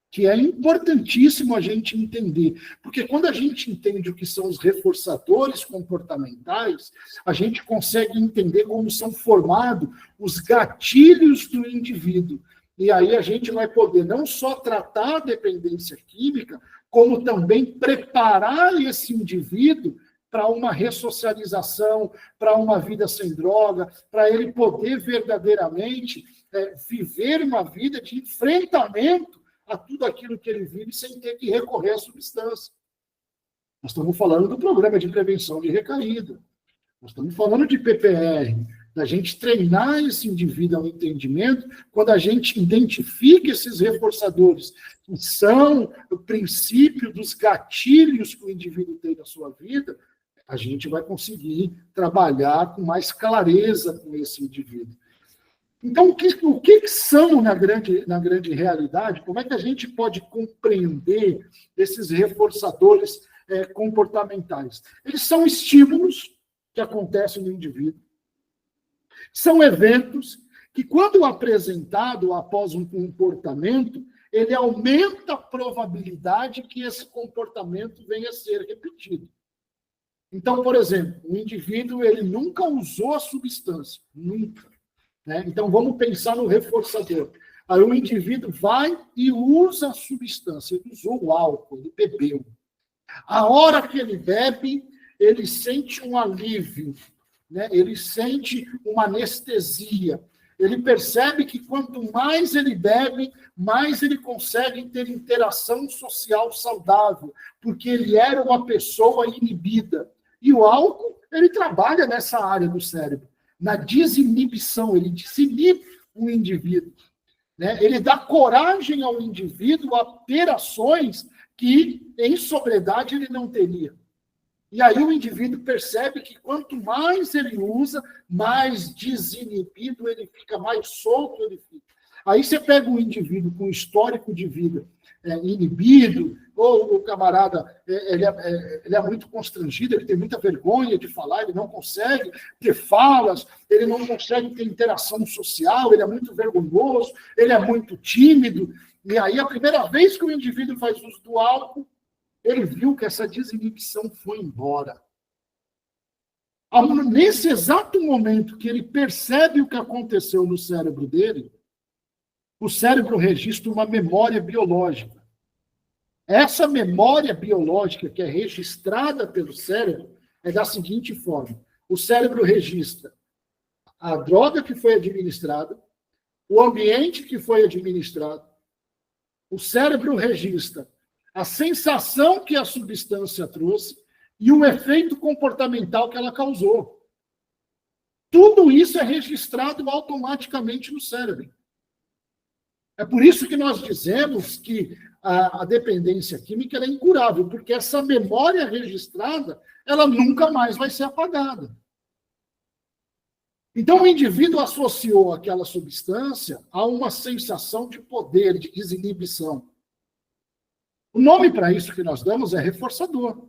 S1: que é importantíssimo a gente entender, porque quando a gente entende o que são os reforçadores comportamentais, a gente consegue entender como são formados os gatilhos do indivíduo. E aí a gente vai poder não só tratar a dependência química, como também preparar esse indivíduo para uma ressocialização, para uma vida sem droga, para ele poder verdadeiramente viver uma vida de enfrentamento a tudo aquilo que ele vive sem ter que recorrer à substância. Nós estamos falando do programa de prevenção de recaída. Nós estamos falando de PPR, da gente treinar esse indivíduo ao entendimento, quando a gente identifica esses reforçadores, que são o princípio dos gatilhos que o indivíduo tem na sua vida, a gente vai conseguir trabalhar com mais clareza com esse indivíduo. Então, o que são, na grande realidade, como é que a gente pode compreender esses reforçadores comportamentais? Eles são estímulos que acontecem no indivíduo, são eventos que, quando apresentado após um comportamento, ele aumenta a probabilidade que esse comportamento venha a ser repetido. Então, por exemplo, o indivíduo ele nunca usou a substância, nunca. Né? Então, vamos pensar no reforçador. Aí o indivíduo vai e usa a substância, ele usou o álcool, ele bebeu. A hora que ele bebe, ele sente um alívio, né? Ele sente uma anestesia. Ele percebe que quanto mais ele bebe, mais ele consegue ter interação social saudável, porque ele era uma pessoa inibida. E o álcool, ele trabalha nessa área do cérebro, na desinibição, ele desinibe o indivíduo. Né? Ele dá coragem ao indivíduo a ter ações que, em sobriedade, ele não teria. E aí o indivíduo percebe que quanto mais ele usa, mais desinibido ele fica, mais solto ele fica. Aí você pega um indivíduo com histórico de vida inibido, ou o camarada ele é muito constrangido, ele tem muita vergonha de falar, ele não consegue ter falas, ele não consegue ter interação social, ele é muito vergonhoso, ele é muito tímido. E aí a primeira vez que o indivíduo faz uso do álcool, ele viu que essa desinibição foi embora. Nesse exato momento que ele percebe o que aconteceu no cérebro dele, o cérebro registra uma memória biológica. Essa memória biológica que é registrada pelo cérebro é da seguinte forma. O cérebro registra a droga que foi administrada, o ambiente que foi administrado, o cérebro registra a sensação que a substância trouxe e o efeito comportamental que ela causou. Tudo isso é registrado automaticamente no cérebro. É por isso que nós dizemos que a dependência química é incurável, porque essa memória registrada, ela nunca mais vai ser apagada. Então, o indivíduo associou aquela substância a uma sensação de poder, de desinibição. O nome para isso que nós damos é reforçador.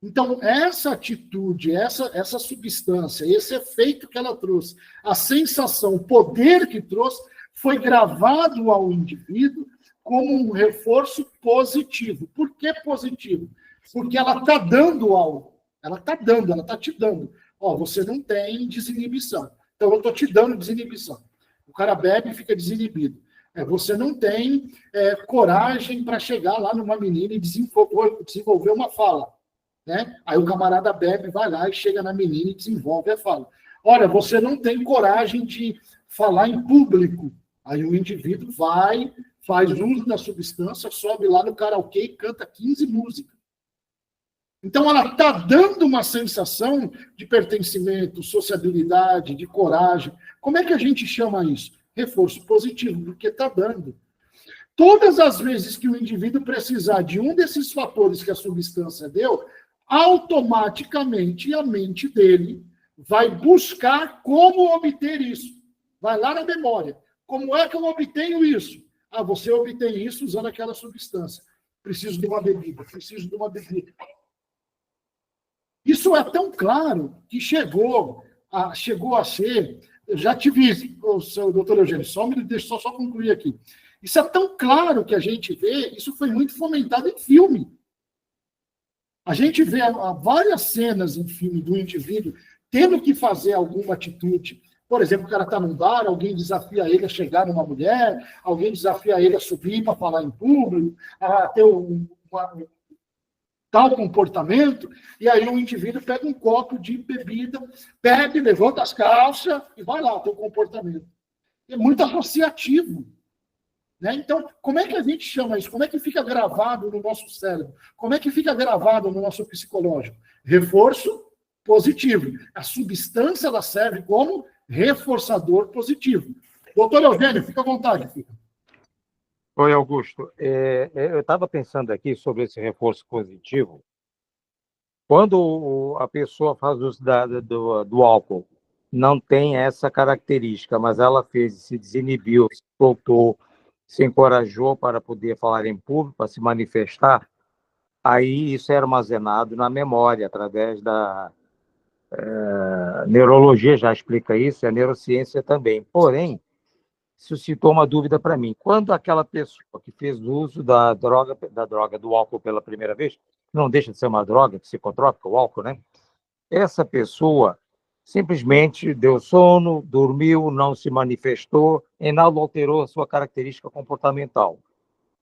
S1: Então, essa atitude, essa substância, esse efeito que ela trouxe, a sensação, o poder que trouxe, foi gravado ao indivíduo como um reforço positivo. Por que positivo? Porque ela está dando algo. Ela está te dando. Ó, você não tem desinibição. Então, eu estou te dando desinibição. O cara bebe e fica desinibido. Você não tem coragem para chegar lá numa menina e desenvolver uma fala. Né? Aí o camarada bebe, vai lá e chega na menina e desenvolve a fala. Olha, você não tem coragem de falar em público. Aí o indivíduo vai, faz uso da substância, sobe lá no karaokê e canta 15 músicas. Então ela está dando uma sensação de pertencimento, sociabilidade, de coragem. Como é que a gente chama isso? Reforço positivo, porque está dando. Todas as vezes que o indivíduo precisar de um desses fatores que a substância deu, automaticamente a mente dele vai buscar como obter isso. Vai lá na memória. Como é que eu obtenho isso? Ah, você obtém isso usando aquela substância. Preciso de uma bebida, preciso de uma bebida. Isso é tão claro que chegou a ser... Eu já tive isso, doutor Eugênio, deixa eu só concluir aqui. Isso é tão claro que a gente vê, isso foi muito fomentado em filme. A gente vê várias cenas em filme do indivíduo tendo que fazer alguma atitude. Por exemplo, o cara está num bar, alguém desafia ele a chegar numa mulher, alguém desafia ele a subir para falar em público, a ter tal comportamento, e aí o indivíduo pega um copo de bebida, bebe, levanta as calças e vai lá, o teu comportamento. É muito associativo. Né? Então, como é que a gente chama isso? Como é que fica gravado no nosso cérebro? Como é que fica gravado no nosso psicológico? Reforço positivo. A substância ela serve como reforçador positivo. Doutor Eugênio, fica à vontade. Fica.
S3: Oi, Augusto. Eu estava pensando aqui sobre esse reforço positivo. Quando a pessoa faz uso do álcool, não tem essa característica, mas ela fez, se desinibiu, se soltou, se encorajou para poder falar em público, para se manifestar, aí isso é armazenado na memória, através da neurologia já explica isso, e a neurociência também. Porém, suscitou uma dúvida para mim. Quando aquela pessoa que fez uso da droga, do álcool pela primeira vez, não deixa de ser uma droga psicotrópica, o álcool, né? Essa pessoa simplesmente deu sono, dormiu, não se manifestou, e não alterou a sua característica comportamental.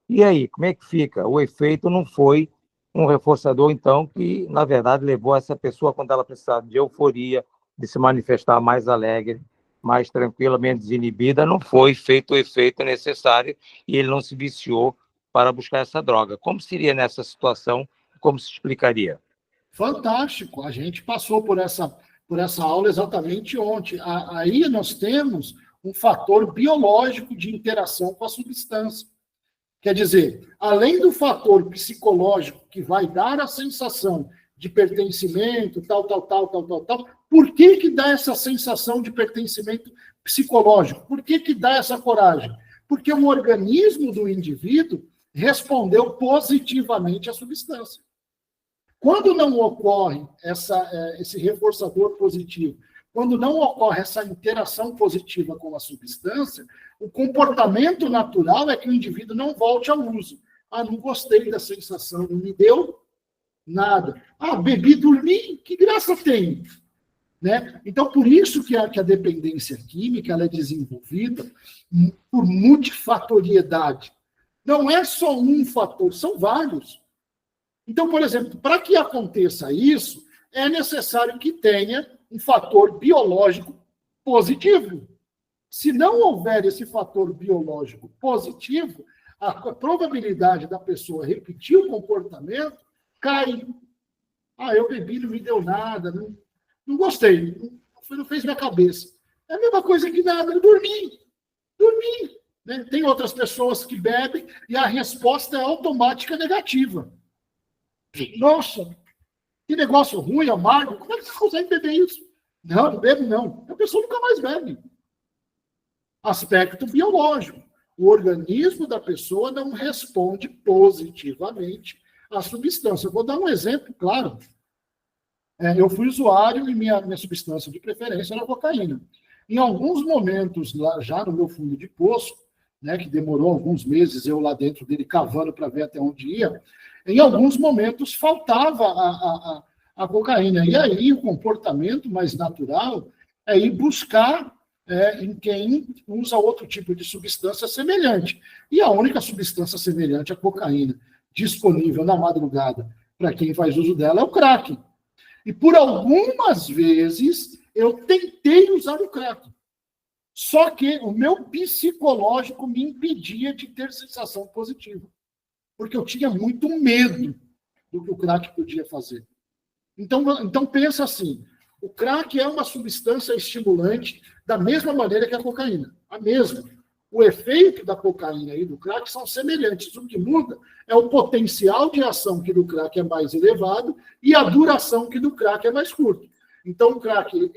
S3: E aí, como é que fica? O efeito não foi um reforçador, então, que, na verdade, levou essa pessoa, quando ela precisava de euforia, de se manifestar mais alegre, mais tranquila, menos desinibida, não foi feito o efeito necessário e ele não se viciou para buscar essa droga. Como seria nessa situação? Como se explicaria?
S1: Fantástico. A gente passou por essa aula exatamente ontem. Aí nós temos um fator biológico de interação com a substância. Quer dizer, além do fator psicológico que vai dar a sensação de pertencimento, tal, por que dá essa sensação de pertencimento psicológico? Por que dá essa coragem? Porque o organismo do indivíduo respondeu positivamente à substância. Quando não ocorre esse reforçador positivo, quando não ocorre essa interação positiva com a substância, o comportamento natural é que o indivíduo não volte ao uso. Ah, não gostei da sensação, não me deu nada. Ah, bebi, dormi, que graça tem? Né? Então, por isso que a dependência química ela é desenvolvida por multifatoriedade. Não é só um fator, são vários. Então, por exemplo, para que aconteça isso, é necessário que tenha um fator biológico positivo. Se não houver esse fator biológico positivo, a probabilidade da pessoa repetir o comportamento cai. Ah, eu bebi, não me deu nada, não gostei, não fez minha cabeça. É a mesma coisa que nada, eu dormi. Né? Tem outras pessoas que bebem e a resposta é automática negativa. Nossa, que negócio ruim, amargo, como é que você consegue beber isso? Não bebe não. A pessoa nunca mais bebe. Aspecto biológico. O organismo da pessoa não responde positivamente à substância. Eu vou dar um exemplo, claro. Eu fui usuário e minha substância de preferência era a cocaína. Em alguns momentos, lá, já no meu fundo de poço, né, que demorou alguns meses eu lá dentro dele cavando para ver até onde ia, em alguns momentos faltava a cocaína. E aí o comportamento mais natural é ir buscar em quem usa outro tipo de substância semelhante. E a única substância semelhante à cocaína disponível na madrugada para quem faz uso dela é o crack. E por algumas vezes eu tentei usar o crack. Só que o meu psicológico me impedia de ter sensação positiva. Porque eu tinha muito medo do que o crack podia fazer. Então pensa assim, o crack é uma substância estimulante da mesma maneira que a cocaína. A mesma. O efeito da cocaína e do crack são semelhantes. O que muda é o potencial de ação, que do crack é mais elevado, e a duração, que do crack é mais curta. Então, o crack,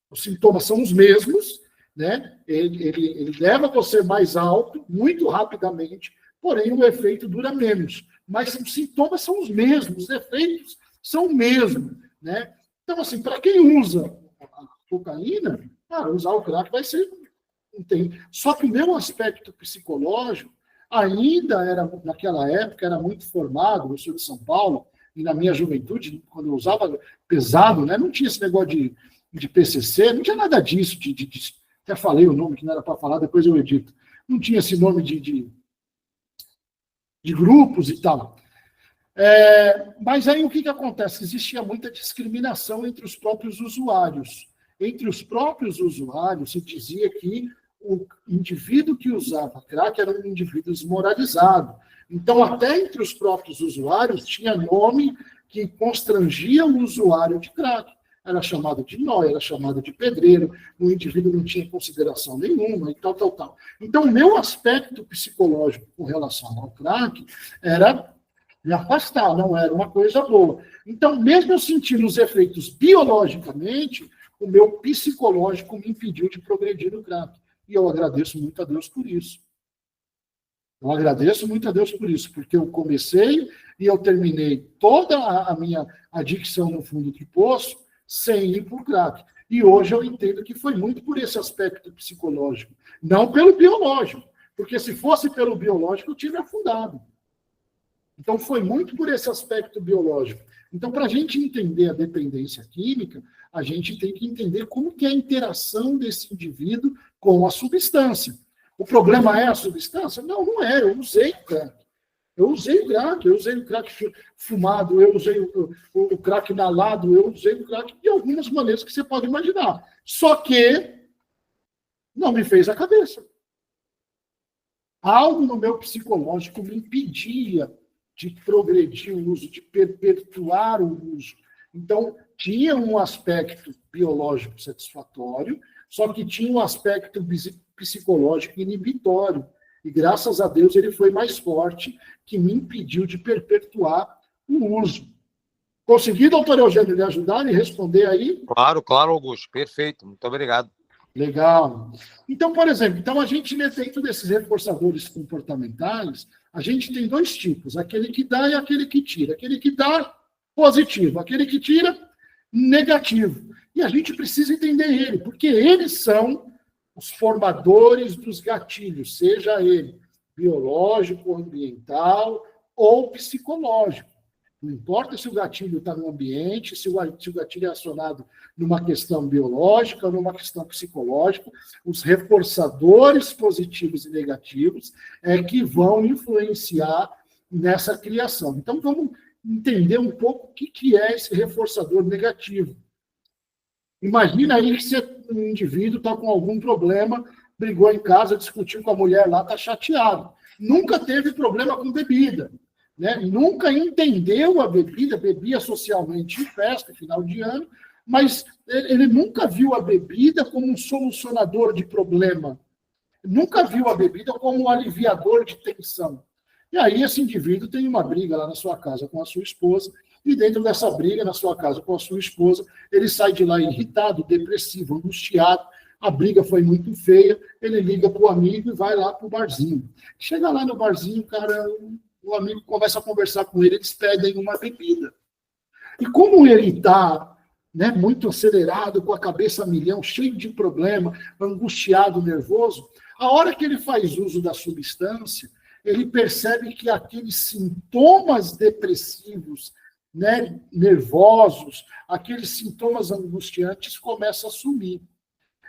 S1: os sintomas são os mesmos, né? Ele leva você mais alto, muito rapidamente, porém o efeito dura menos. Mas os sintomas são os mesmos, os efeitos são o mesmo, né? Então, assim, para quem usa a cocaína, usar o crack vai ser... Só que o meu aspecto psicológico ainda era, naquela época, era muito formado. Eu sou de São Paulo, e na minha juventude, quando eu usava pesado, né, não tinha esse negócio de PCC, não tinha nada disso. Até falei o nome que não era para falar, depois eu edito. Não tinha esse nome de grupos e tal. Mas aí o que acontece? Existia muita discriminação entre os próprios usuários. Entre os próprios usuários, se dizia que o indivíduo que usava crack era um indivíduo desmoralizado. Então, até entre os próprios usuários, tinha nome que constrangia o usuário de crack. Era chamado de nóia, era chamado de pedreiro, o indivíduo não tinha consideração nenhuma, e tal. Então, o meu aspecto psicológico com relação ao crack era me afastar, não era uma coisa boa. Então, mesmo eu sentindo os efeitos biologicamente, o meu psicológico me impediu de progredir no crack. E eu agradeço muito a Deus por isso. Eu agradeço muito a Deus por isso, porque eu comecei e eu terminei toda a minha adicção no fundo de poço sem ir para o crack. E hoje eu entendo que foi muito por esse aspecto psicológico, não pelo biológico, porque se fosse pelo biológico eu tinha afundado. Então foi muito por esse aspecto biológico. Então, para a gente entender a dependência química, a gente tem que entender como que é a interação desse indivíduo com a substância. O problema é a substância? Não, não é. Eu usei o crack. Eu usei o crack fumado, eu usei o crack inalado, eu usei o crack de algumas maneiras que você pode imaginar. Só que não me fez a cabeça. Algo no meu psicológico me impedia de progredir o uso, de perpetuar o uso. Então, tinha um aspecto biológico satisfatório, só que tinha um aspecto psicológico inibitório. E, graças a Deus, ele foi mais forte, que me impediu de perpetuar o uso. Consegui, doutor Eugênio, lhe ajudar e responder aí?
S3: Claro, Augusto. Perfeito. Muito obrigado.
S1: Legal. Então, por exemplo, a gente, dentro desses reforçadores comportamentais, a gente tem dois tipos, aquele que dá e aquele que tira. Aquele que dá, positivo. Aquele que tira, negativo. E a gente precisa entender ele, porque eles são os formadores dos gatilhos, seja ele biológico, ambiental ou psicológico. Não importa se o gatilho está no ambiente, se o gatilho é acionado numa questão biológica ou numa questão psicológica, os reforçadores positivos e negativos é que vão influenciar nessa criação. Então, vamos entender um pouco o que é esse reforçador negativo. Imagina aí que um indivíduo está com algum problema, brigou em casa, discutiu com a mulher lá, está chateado. Nunca teve problema com bebida. Né? Nunca entendeu a bebida, bebia socialmente em festa, final de ano, mas ele nunca viu a bebida como um solucionador de problema. Nunca viu a bebida como um aliviador de tensão. E aí esse indivíduo tem uma briga lá na sua casa com a sua esposa, e dentro dessa briga na sua casa com a sua esposa, ele sai de lá irritado, depressivo, angustiado, a briga foi muito feia, ele liga para o amigo e vai lá para o barzinho. Chega lá no barzinho, cara... O amigo começa a conversar com ele, eles pedem uma bebida. E como ele está, né, muito acelerado, com a cabeça a milhão, cheio de problema, angustiado, nervoso, a hora que ele faz uso da substância, ele percebe que aqueles sintomas depressivos, né, nervosos, aqueles sintomas angustiantes começam a sumir.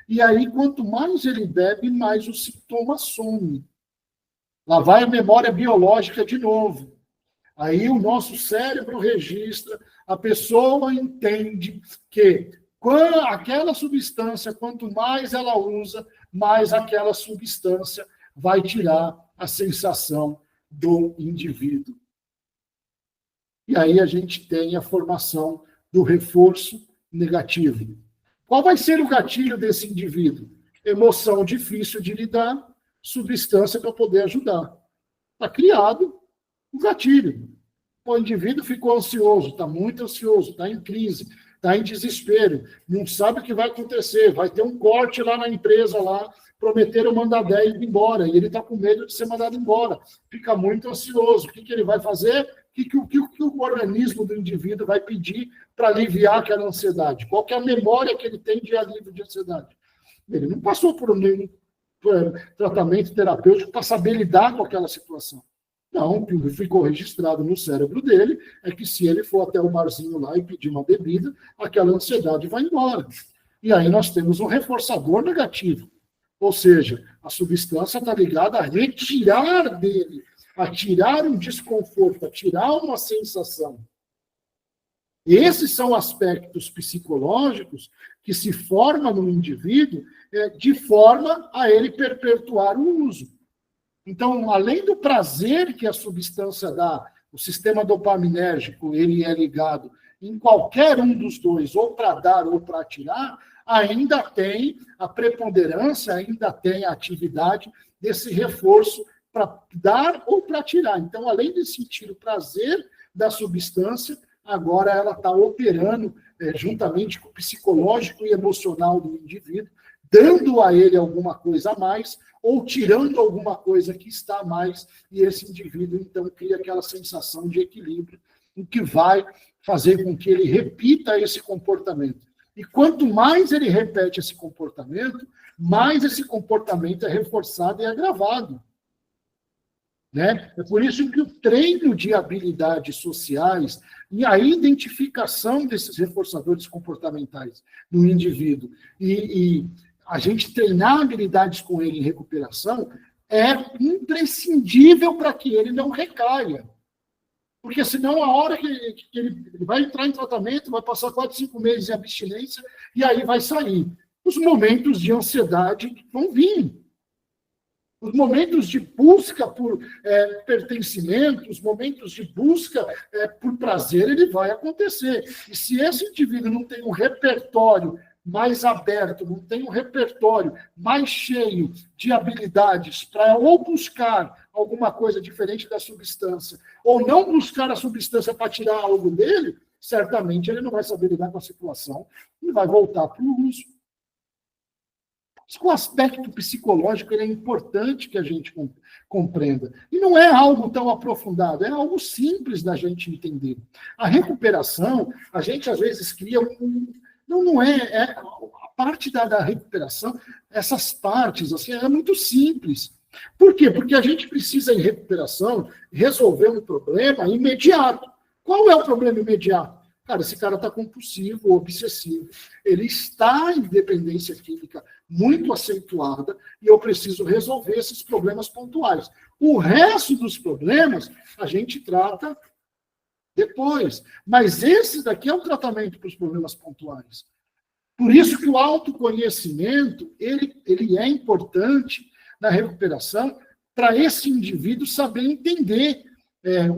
S1: E aí, quanto mais ele bebe, mais o sintoma some. Lá vai a memória biológica de novo. Aí o nosso cérebro registra, a pessoa entende que aquela substância, quanto mais ela usa, mais aquela substância vai tirar a sensação do indivíduo. E aí a gente tem a formação do reforço negativo. Qual vai ser o gatilho desse indivíduo? Emoção difícil de lidar, substância para poder ajudar. Está criado o gatilho. O indivíduo ficou ansioso, está muito ansioso, está em crise, está em desespero, não sabe o que vai acontecer, vai ter um corte lá na empresa, lá, prometeram mandar 10 embora, e ele está com medo de ser mandado embora, fica muito ansioso. O que ele vai fazer? O que o organismo do indivíduo vai pedir para aliviar aquela ansiedade? Qual que é a memória que ele tem de alívio de ansiedade? Ele não passou por nenhum tratamento terapêutico para saber lidar com aquela situação. Não, o que ficou registrado no cérebro dele é que se ele for até o barzinho lá e pedir uma bebida, aquela ansiedade vai embora. E aí nós temos um reforçador negativo. Ou seja, a substância está ligada a retirar dele, a tirar um desconforto, a tirar uma sensação. Esses são aspectos psicológicos que se formam no indivíduo de forma a ele perpetuar o uso. Então, além do prazer que a substância dá, o sistema dopaminérgico, ele é ligado em qualquer um dos dois, ou para dar ou para tirar, ainda tem a preponderância, ainda tem a atividade desse reforço para dar ou para tirar. Então, além de sentir o prazer da substância, agora ela está operando juntamente com o psicológico e emocional do indivíduo, dando a ele alguma coisa a mais, ou tirando alguma coisa que está a mais, e esse indivíduo, então, cria aquela sensação de equilíbrio, o que vai fazer com que ele repita esse comportamento. E quanto mais ele repete esse comportamento, mais esse comportamento é reforçado e agravado. Né? É por isso que o treino de habilidades sociais e a identificação desses reforçadores comportamentais no indivíduo e a gente treinar habilidades com ele em recuperação é imprescindível para que ele não recaia. Porque senão a hora que ele vai entrar em tratamento, vai passar 4, 5 meses em abstinência e aí vai sair. Os momentos de ansiedade vão vir. Os momentos de busca por pertencimento, os momentos de busca por prazer, ele vai acontecer. E se esse indivíduo não tem um repertório mais aberto, não tem um repertório mais cheio de habilidades para ou buscar alguma coisa diferente da substância, ou não buscar a substância para tirar algo dele, certamente ele não vai saber lidar com a situação e vai voltar para o uso. O aspecto psicológico ele é importante que a gente compreenda. E não é algo tão aprofundado, é algo simples da gente entender. A recuperação, a gente às vezes cria um... Não é a parte da recuperação, essas partes, assim, é muito simples. Por quê? Porque a gente precisa, em recuperação, resolver um problema imediato. Qual é o problema imediato? Cara, esse cara está compulsivo, obsessivo, ele está em dependência química muito acentuada e eu preciso resolver esses problemas pontuais. O resto dos problemas a gente trata depois. Mas esse daqui é o tratamento para os problemas pontuais. Por isso que o autoconhecimento ele é importante na recuperação para esse indivíduo saber entender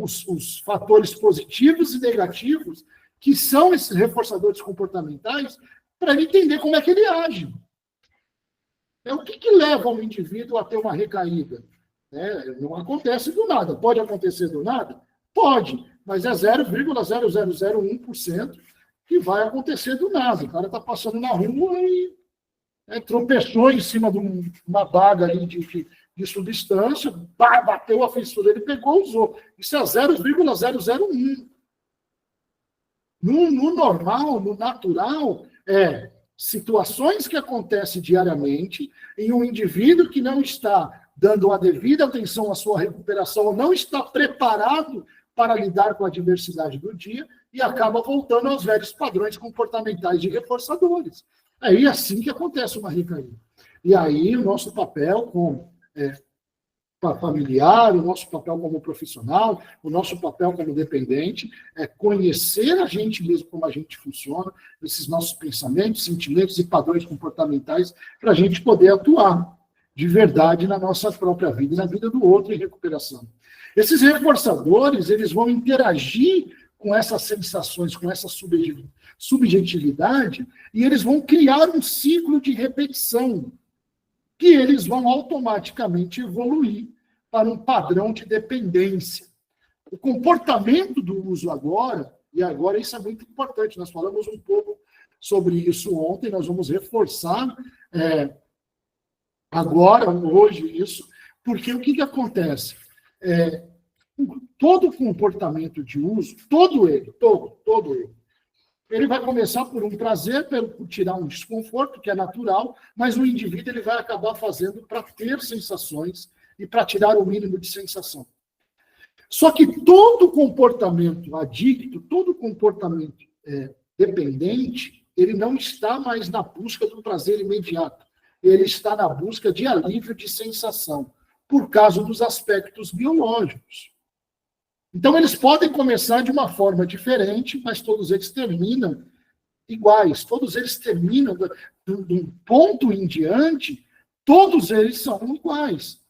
S1: os fatores positivos e negativos que são esses reforçadores comportamentais para ele entender como é que ele age. O que leva um indivíduo a ter uma recaída? Não acontece do nada. Pode acontecer do nada? Pode. Mas é 0,0001% que vai acontecer do nada. O cara está passando na rua e tropeçou em cima de uma baga ali de substância, bateu a fissura, ele pegou e usou. Isso é 0,001. No normal, no natural, situações que acontecem diariamente em um indivíduo que não está dando a devida atenção à sua recuperação, ou não está preparado para lidar com a adversidade do dia e acaba voltando aos velhos padrões comportamentais de reforçadores. É assim que acontece uma recaída. E aí o nosso papel como familiar, o nosso papel como profissional, o nosso papel como dependente, é conhecer a gente mesmo, como a gente funciona, esses nossos pensamentos, sentimentos e padrões comportamentais, para a gente poder atuar de verdade na nossa própria vida e na vida do outro em recuperação. Esses reforçadores, eles vão interagir com essas sensações, com essa subjetividade, e eles vão criar um ciclo de repetição, que eles vão automaticamente evoluir para um padrão de dependência. O comportamento do uso agora, e agora isso é muito importante, nós falamos um pouco sobre isso ontem, nós vamos reforçar agora, hoje, isso, porque o que acontece? Todo comportamento de uso, todo ele, ele vai começar por um prazer, por tirar um desconforto, que é natural, mas o indivíduo ele vai acabar fazendo para ter sensações e para tirar o mínimo de sensação. Só que todo comportamento adicto, todo comportamento dependente, ele não está mais na busca do prazer imediato. Ele está na busca de alívio de sensação, por causa dos aspectos biológicos. Então, eles podem começar de uma forma diferente, mas todos eles terminam iguais. Todos eles terminam de um ponto em diante, todos eles são iguais.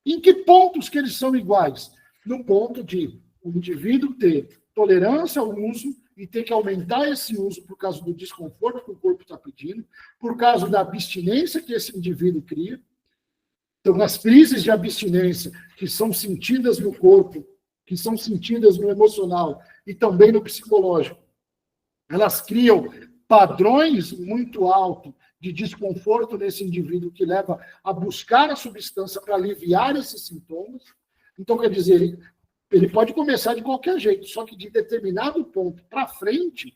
S1: Em que pontos que eles são iguais? No ponto de o indivíduo ter tolerância ao uso e ter que aumentar esse uso por causa do desconforto que o corpo está pedindo, por causa da abstinência que esse indivíduo cria. Então, as crises de abstinência que são sentidas no corpo, que são sentidas no emocional e também no psicológico, elas criam padrões muito altos de desconforto nesse indivíduo que leva a buscar a substância para aliviar esses sintomas. Então, quer dizer, ele pode começar de qualquer jeito, só que de determinado ponto para frente,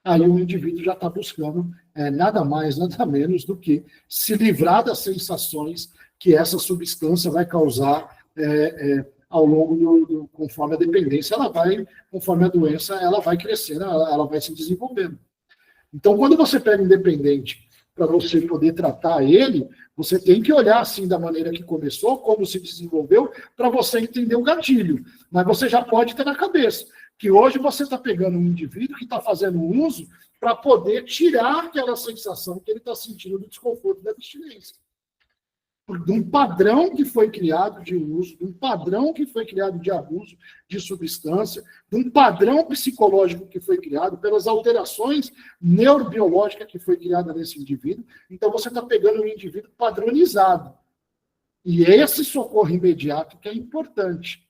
S1: aí o indivíduo já está buscando nada mais, nada menos do que se livrar das sensações que essa substância vai causar ao longo conforme a dependência, conforme a doença, ela vai crescendo, ela vai se desenvolvendo. Então, quando você pega um dependente para você poder tratar ele, você tem que olhar assim da maneira que começou, como se desenvolveu, para você entender o gatilho. Mas você já pode ter na cabeça que hoje você está pegando um indivíduo que está fazendo uso para poder tirar aquela sensação que ele está sentindo do desconforto da abstinência. De um padrão que foi criado de uso, de um padrão que foi criado de abuso de substância, de um padrão psicológico que foi criado pelas alterações neurobiológicas que foi criada nesse indivíduo. Então, você está pegando um indivíduo padronizado. E esse socorro imediato que é importante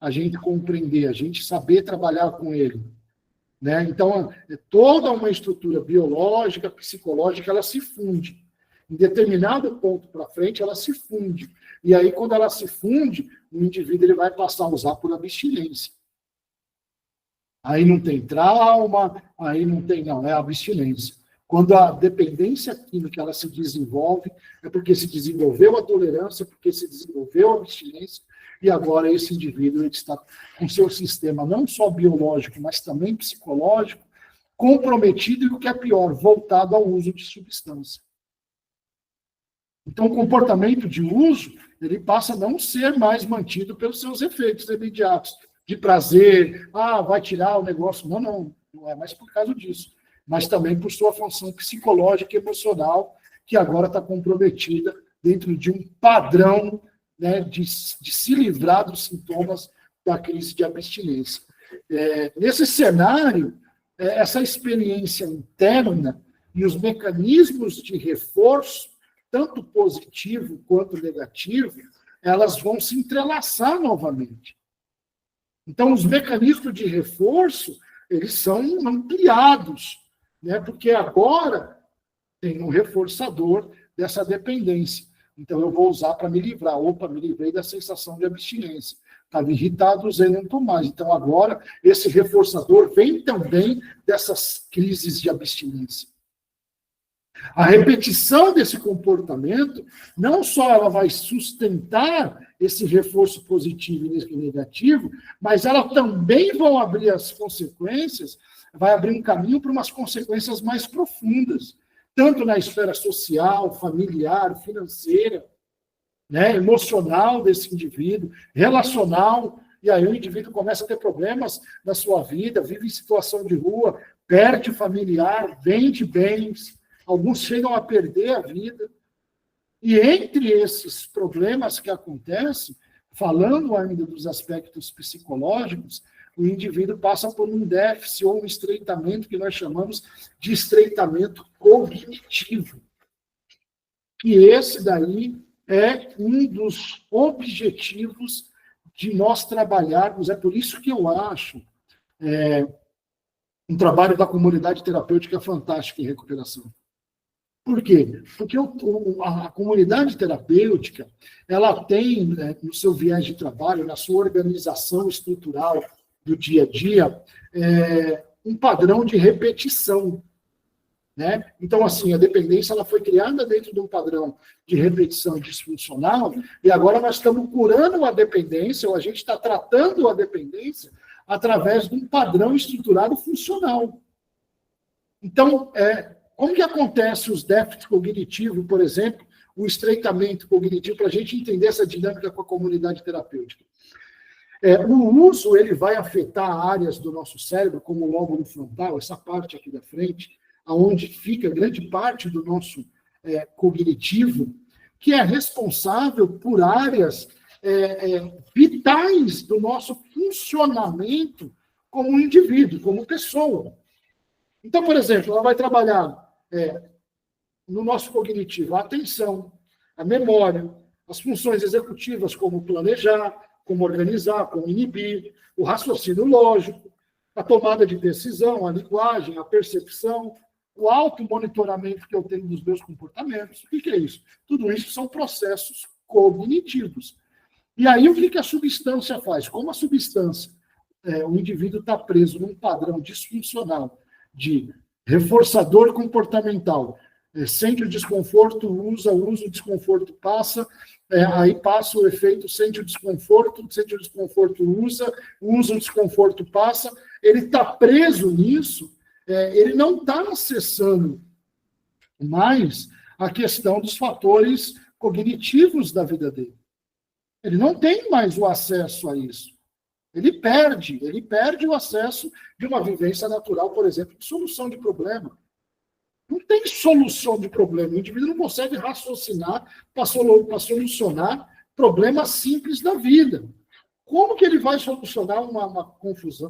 S1: a gente compreender, a gente saber trabalhar com ele. Né? Então, toda uma estrutura biológica, psicológica, ela se funde. Em determinado ponto para frente, ela se funde. E aí, quando ela se funde, o indivíduo ele vai passar a usar por abstinência. Aí não tem trauma, aí não tem, não, é abstinência. Quando a dependência química ela se desenvolve, é porque se desenvolveu a tolerância, porque se desenvolveu a abstinência, e agora esse indivíduo ele está com seu sistema não só biológico, mas também psicológico, comprometido e, o que é pior, voltado ao uso de substância. Então, o comportamento de uso, ele passa a não ser mais mantido pelos seus efeitos imediatos, de prazer, vai tirar o negócio. Não é mais por causa disso, mas também por sua função psicológica e emocional, que agora está comprometida dentro de um padrão, né, de se livrar dos sintomas da crise de abstinência. Nesse cenário, essa experiência interna e os mecanismos de reforço, tanto positivo quanto negativo, elas vão se entrelaçar novamente. Então, os mecanismos de reforço, eles são ampliados, né? Porque agora tem um reforçador dessa dependência. Então, eu vou usar para me livrar. Me livrei da sensação de abstinência. estava irritado, usei, não estou mais. Então, agora, esse reforçador vem também dessas crises de abstinência. A repetição desse comportamento, não só ela vai sustentar esse reforço positivo e negativo, mas ela também vai abrir as consequências, vai abrir um caminho para umas consequências mais profundas, tanto na esfera social, familiar, financeira, né, emocional desse indivíduo, relacional, e aí o indivíduo começa a ter problemas na sua vida, vive em situação de rua, perde familiar, vende bens, alguns chegam a perder a vida. E entre esses problemas que acontecem, falando ainda dos aspectos psicológicos, o indivíduo passa por um déficit ou um estreitamento que nós chamamos de estreitamento cognitivo. E esse daí é um dos objetivos de nós trabalharmos. É por isso que eu acho um trabalho da comunidade terapêutica fantástico em recuperação. Por quê? Porque a comunidade terapêutica, ela tem, né, no seu viés de trabalho, na sua organização estrutural do dia a dia, um padrão de repetição. Né? Então, assim, a dependência ela foi criada dentro de um padrão de repetição disfuncional, e agora nós estamos curando a dependência, ou a gente está tratando a dependência através de um padrão estruturado funcional. Então, como que acontece os déficits cognitivos, por exemplo, o estreitamento cognitivo, para a gente entender essa dinâmica com a comunidade terapêutica? O uso ele vai afetar áreas do nosso cérebro, como o lóbulo frontal, essa parte aqui da frente, onde fica grande parte do nosso cognitivo, que é responsável por áreas vitais do nosso funcionamento como indivíduo, como pessoa. Então, por exemplo, ela vai trabalhar no nosso cognitivo a atenção, a memória, as funções executivas, como planejar, como organizar, como inibir, o raciocínio lógico, a tomada de decisão, a linguagem, a percepção, o automonitoramento que eu tenho dos meus comportamentos. O que é isso? Tudo isso são processos cognitivos. E aí, o que a substância faz? Como a substância, o indivíduo está preso num padrão disfuncional de reforçador comportamental, sente o desconforto, usa o desconforto passa, aí passa o efeito, sente o desconforto, usa o desconforto passa, ele está preso nisso, ele não está acessando mais a questão dos fatores cognitivos da vida dele. Ele não tem mais o acesso a isso. Ele perde o acesso de uma vivência natural, por exemplo, de solução de problema. Não tem solução de problema. O indivíduo não consegue raciocinar para solucionar problemas simples da vida. Como que ele vai solucionar uma confusão,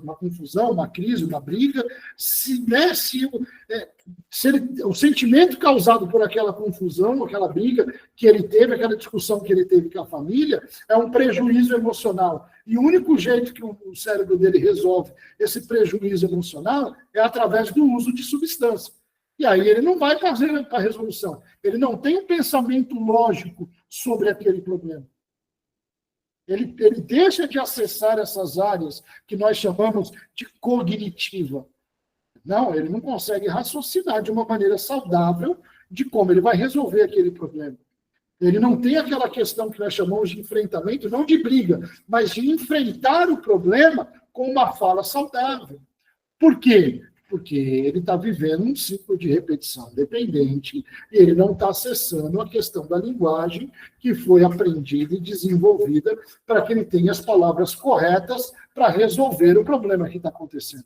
S1: uma crise, uma briga, se o sentimento causado por aquela confusão, aquela briga que ele teve, aquela discussão que ele teve com a família, é um prejuízo emocional. E o único jeito que o cérebro dele resolve esse prejuízo emocional é através do uso de substância. E aí ele não vai fazer a resolução. Ele não tem um pensamento lógico sobre aquele problema. Ele deixa de acessar essas áreas que nós chamamos de cognitiva. Não, ele não consegue raciocinar de uma maneira saudável de como ele vai resolver aquele problema. Ele não tem aquela questão que nós chamamos de enfrentamento, não de briga, mas de enfrentar o problema com uma fala saudável. Por quê? Porque ele está vivendo um ciclo de repetição dependente e ele não está acessando a questão da linguagem que foi aprendida e desenvolvida para que ele tenha as palavras corretas para resolver o problema que está acontecendo.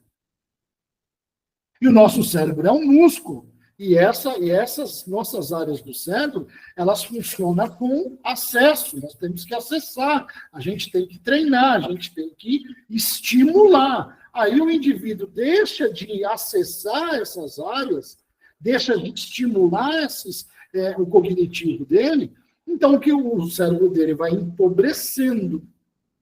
S1: E o nosso cérebro é um músculo. E essas nossas áreas do cérebro, elas funcionam com acesso. Nós temos que acessar, a gente tem que treinar, a gente tem que estimular. Aí o indivíduo deixa de acessar essas áreas, deixa de estimular o cognitivo dele, então que o cérebro dele vai empobrecendo,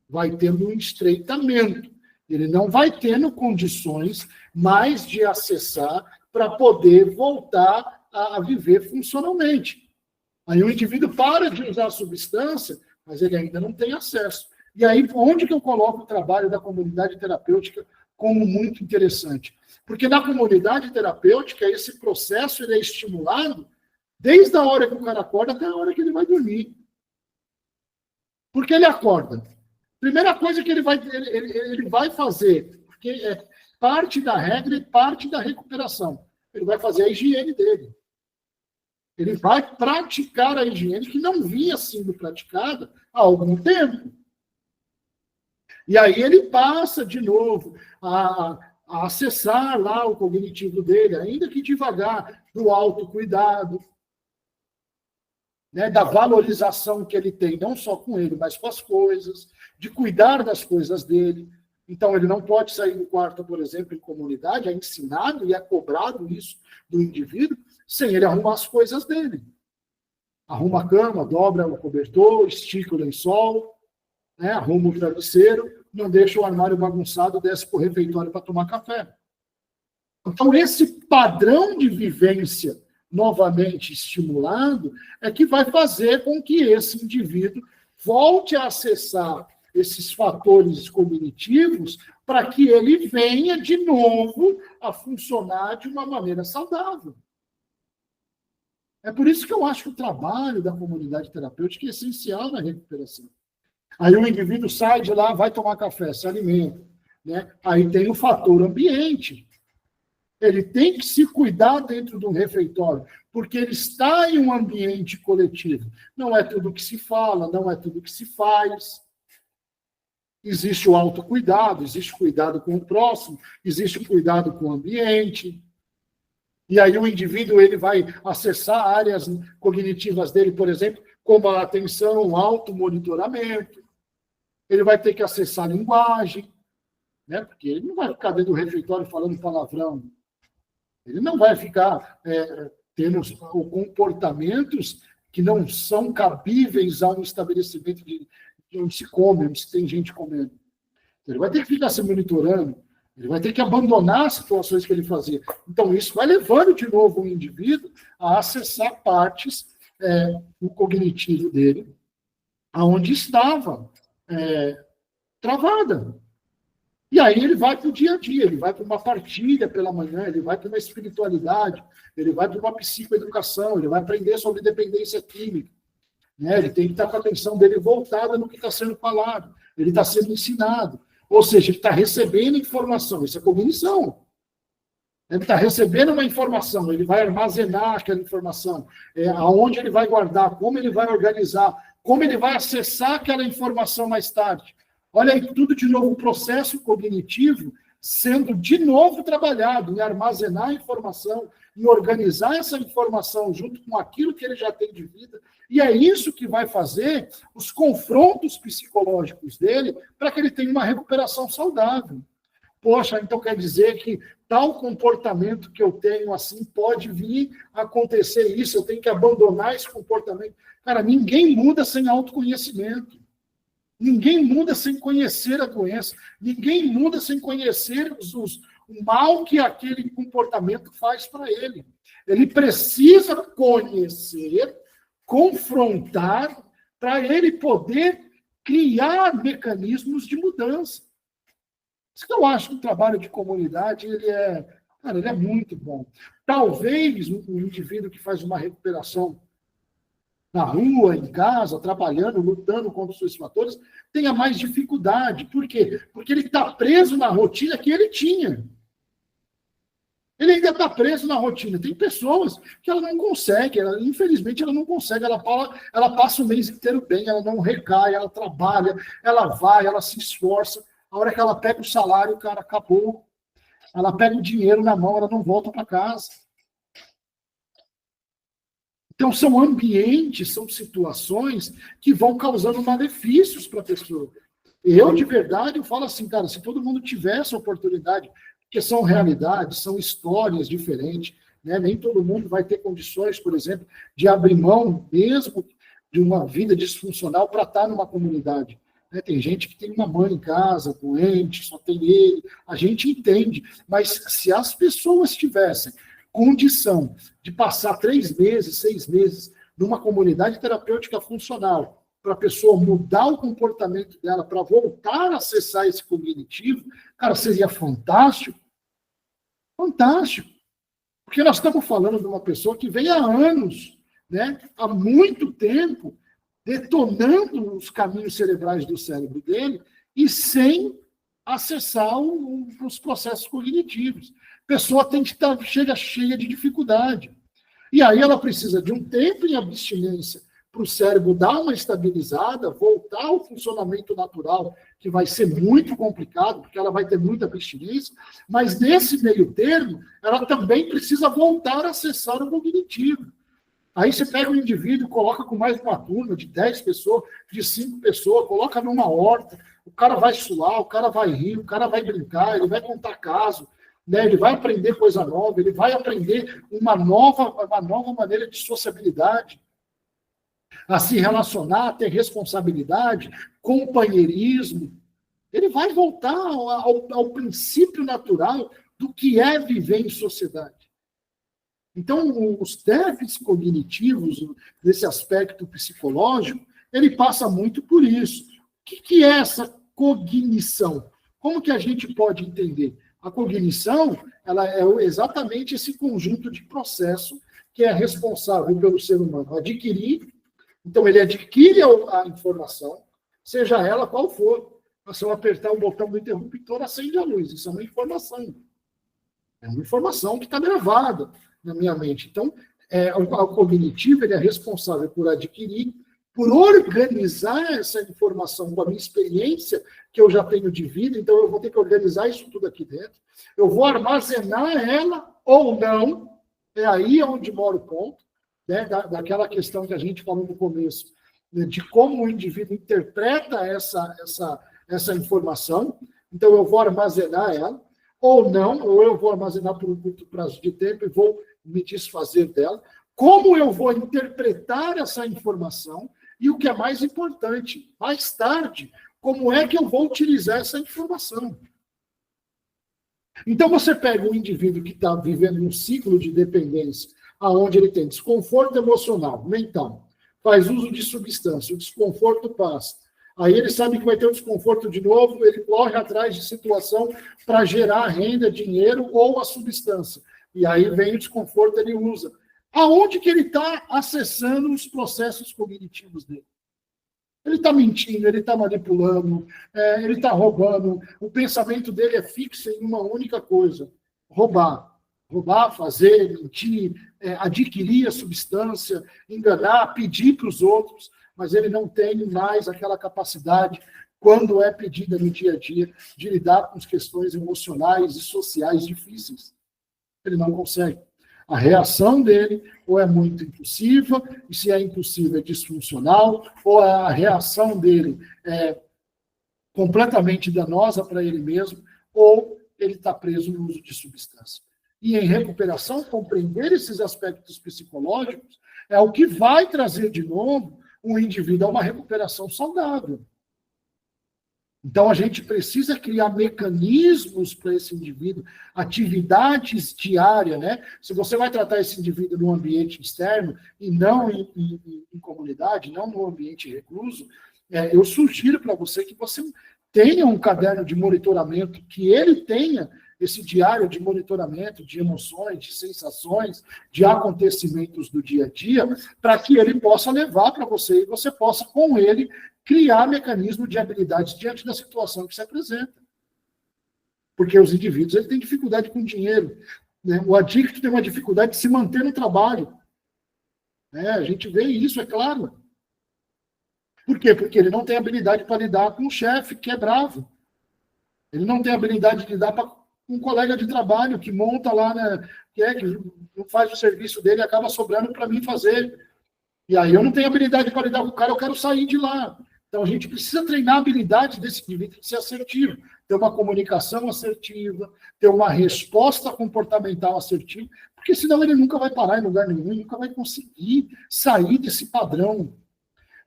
S1: vai tendo um estreitamento. Ele não vai tendo condições mais de acessar para poder voltar a viver funcionalmente. Aí o indivíduo para de usar a substância, mas ele ainda não tem acesso. E aí, onde que eu coloco o trabalho da comunidade terapêutica como muito interessante? Porque na comunidade terapêutica, esse processo ele é estimulado desde a hora que o cara acorda até a hora que ele vai dormir. Porque ele acorda. Primeira coisa que ele vai fazer, porque é parte da regra e parte da recuperação. Ele vai fazer a higiene dele. Ele vai praticar a higiene que não vinha sendo praticada há algum tempo. E aí ele passa de novo a acessar lá o cognitivo dele, ainda que devagar, do autocuidado, né, da valorização que ele tem, não só com ele, mas com as coisas, de cuidar das coisas dele. Então, ele não pode sair do quarto, por exemplo, em comunidade, é ensinado e é cobrado isso do indivíduo, sem ele arrumar as coisas dele. Arruma a cama, dobra o cobertor, estica o lençol, né, arruma o travesseiro, não deixa o armário bagunçado, desce para o refeitório para tomar café. Então, esse padrão de vivência novamente estimulado é que vai fazer com que esse indivíduo volte a acessar esses fatores cognitivos para que ele venha de novo a funcionar de uma maneira saudável. É por isso que eu acho que o trabalho da comunidade terapêutica é essencial na recuperação. Aí o indivíduo sai de lá, vai tomar café, se alimenta, né? Aí tem o fator ambiente. Ele tem que se cuidar dentro de um refeitório, porque ele está em um ambiente coletivo. Não é tudo que se fala, não é tudo que se faz. Existe o autocuidado, existe o cuidado com o próximo, existe o cuidado com o ambiente. E aí o indivíduo ele vai acessar áreas cognitivas dele, por exemplo, como a atenção, o automonitoramento. Ele vai ter que acessar a linguagem, né? Porque ele não vai ficar dentro do refeitório falando palavrão. Ele não vai ficar tendo comportamentos que não são cabíveis a um estabelecimento de onde se come, onde se tem gente comendo. Ele vai ter que ficar se monitorando, ele vai ter que abandonar as situações que ele fazia. Então, isso vai levando de novo o indivíduo a acessar partes do cognitivo dele, aonde estava travada. E aí ele vai para o dia a dia, ele vai para uma partilha pela manhã, ele vai para uma espiritualidade, ele vai para uma psicoeducação, ele vai aprender sobre dependência química. Né? Ele tem que estar com a atenção dele voltada no que está sendo falado, ele está sendo ensinado. Ou seja, ele está recebendo informação, isso é cognição. Ele está recebendo uma informação, ele vai armazenar aquela informação, aonde ele vai guardar, como ele vai organizar, como ele vai acessar aquela informação mais tarde. Olha aí, tudo de novo, o processo cognitivo sendo de novo trabalhado em armazenar a informação, em organizar essa informação junto com aquilo que ele já tem de vida. E é isso que vai fazer os confrontos psicológicos dele para que ele tenha uma recuperação saudável. Poxa, então quer dizer que tal comportamento que eu tenho assim pode vir a acontecer isso, eu tenho que abandonar esse comportamento. Cara, ninguém muda sem autoconhecimento. Ninguém muda sem conhecer a doença. Ninguém muda sem conhecer o mal que aquele comportamento faz para ele. Ele precisa conhecer, confrontar, para ele poder criar mecanismos de mudança. Isso que eu acho que o trabalho de comunidade ele é muito bom. Talvez um indivíduo que faz uma recuperação na rua, em casa, trabalhando, lutando contra os seus fatores, tenha mais dificuldade. Por quê? Porque ele está preso na rotina que ele tinha. Ele ainda está preso na rotina. Tem pessoas que ela não consegue, infelizmente ela não consegue, ela passa o mês inteiro bem, ela não recai, ela trabalha, ela vai, ela se esforça. A hora que ela pega o salário, o cara acabou. Ela pega o dinheiro na mão, ela não volta para casa. Então, são ambientes, são situações que vão causando malefícios para a pessoa. Eu, de verdade, eu falo assim, cara, se todo mundo tivesse a oportunidade, porque são realidades, são histórias diferentes, né? Nem todo mundo vai ter condições, por exemplo, de abrir mão mesmo de uma vida disfuncional para estar numa comunidade. Né? Tem gente que tem uma mãe em casa, doente, só tem ele, a gente entende, mas se as pessoas tivessem condição de passar 3 meses, 6 meses numa comunidade terapêutica funcional, para a pessoa mudar o comportamento dela, para voltar a acessar esse cognitivo, cara, seria fantástico. Fantástico. Porque nós estamos falando de uma pessoa que vem há anos, né, há muito tempo, detonando os caminhos cerebrais do cérebro dele e sem acessar os processos cognitivos. A pessoa tem que estar cheia de dificuldade. E aí ela precisa de um tempo em abstinência para o cérebro dar uma estabilizada, voltar ao funcionamento natural, que vai ser muito complicado, porque ela vai ter muita abstinência, mas nesse meio termo, ela também precisa voltar a acessar o cognitivo. Aí você pega um indivíduo, coloca com mais uma turma de 10 pessoas, de 5 pessoas, coloca numa horta, o cara vai suar, o cara vai rir, o cara vai brincar, ele vai contar caso, né? Ele vai aprender coisa nova, ele vai aprender uma nova maneira de sociabilidade, a se relacionar, a ter responsabilidade, companheirismo. Ele vai voltar ao princípio natural do que é viver em sociedade. Então, os déficits cognitivos, nesse aspecto psicológico, ele passa muito por isso. O que é essa cognição? Como que a gente pode entender? A cognição, ela é exatamente esse conjunto de processo que é responsável pelo ser humano adquirir. Então, ele adquire a informação, seja ela qual for. Se eu apertar o botão do interruptor, acende a luz. Isso é uma informação. É uma informação que está gravada na minha mente. Então, o cognitivo ele é responsável por adquirir, por organizar essa informação com a minha experiência que eu já tenho de vida, então eu vou ter que organizar isso tudo aqui dentro. Eu vou armazenar ela ou não, é aí onde mora o ponto, né, daquela questão que a gente falou no começo, né, de como o indivíduo interpreta essa informação. Então, eu vou armazenar ela, ou não, ou eu vou armazenar por um curto prazo de tempo e vou me desfazer dela. Como eu vou interpretar essa informação e, o que é mais importante, mais tarde, como é que eu vou utilizar essa informação. Então, você pega um indivíduo que está vivendo um ciclo de dependência, onde ele tem desconforto emocional, mental, faz uso de substância, o desconforto passa. Aí ele sabe que vai ter um desconforto de novo, ele corre atrás de situação para gerar renda, dinheiro ou a substância. E aí vem o desconforto, ele usa. Aonde que ele está acessando os processos cognitivos dele? Ele está mentindo, ele está manipulando, ele está roubando. O pensamento dele é fixo em uma única coisa: roubar. Roubar, fazer, mentir, adquirir a substância, enganar, pedir para os outros, mas ele não tem mais aquela capacidade, quando é pedida no dia a dia, de lidar com as questões emocionais e sociais difíceis. Ele não consegue. A reação dele ou é muito impulsiva, e se é impulsiva é disfuncional, ou a reação dele é completamente danosa para ele mesmo, ou ele está preso no uso de substância. E em recuperação, compreender esses aspectos psicológicos é o que vai trazer de novo o indivíduo a uma recuperação saudável. Então, a gente precisa criar mecanismos para esse indivíduo, atividades diárias, né? Se você vai tratar esse indivíduo no ambiente externo e não em comunidade, não no ambiente recluso, eu sugiro para você que você tenha um caderno de monitoramento, que ele tenha esse diário de monitoramento de emoções, de sensações, de acontecimentos do dia a dia, para que ele possa levar para você e você possa, com ele, criar mecanismo de habilidades diante da situação que se apresenta. Porque os indivíduos eles têm dificuldade com dinheiro. Né? O adicto tem uma dificuldade de se manter no trabalho. A gente vê isso, é claro. Por quê? Porque ele não tem habilidade para lidar com o chefe, que é bravo. Ele não tem habilidade de lidar com um colega de trabalho que monta lá, né, que não faz o serviço dele e acaba sobrando para mim fazer. E aí eu não tenho habilidade para lidar com o cara, eu quero sair de lá. Então a gente precisa treinar a habilidade desse indivíduo de ser assertivo, ter uma comunicação assertiva, ter uma resposta comportamental assertiva, porque senão ele nunca vai parar em lugar nenhum, nunca vai conseguir sair desse padrão.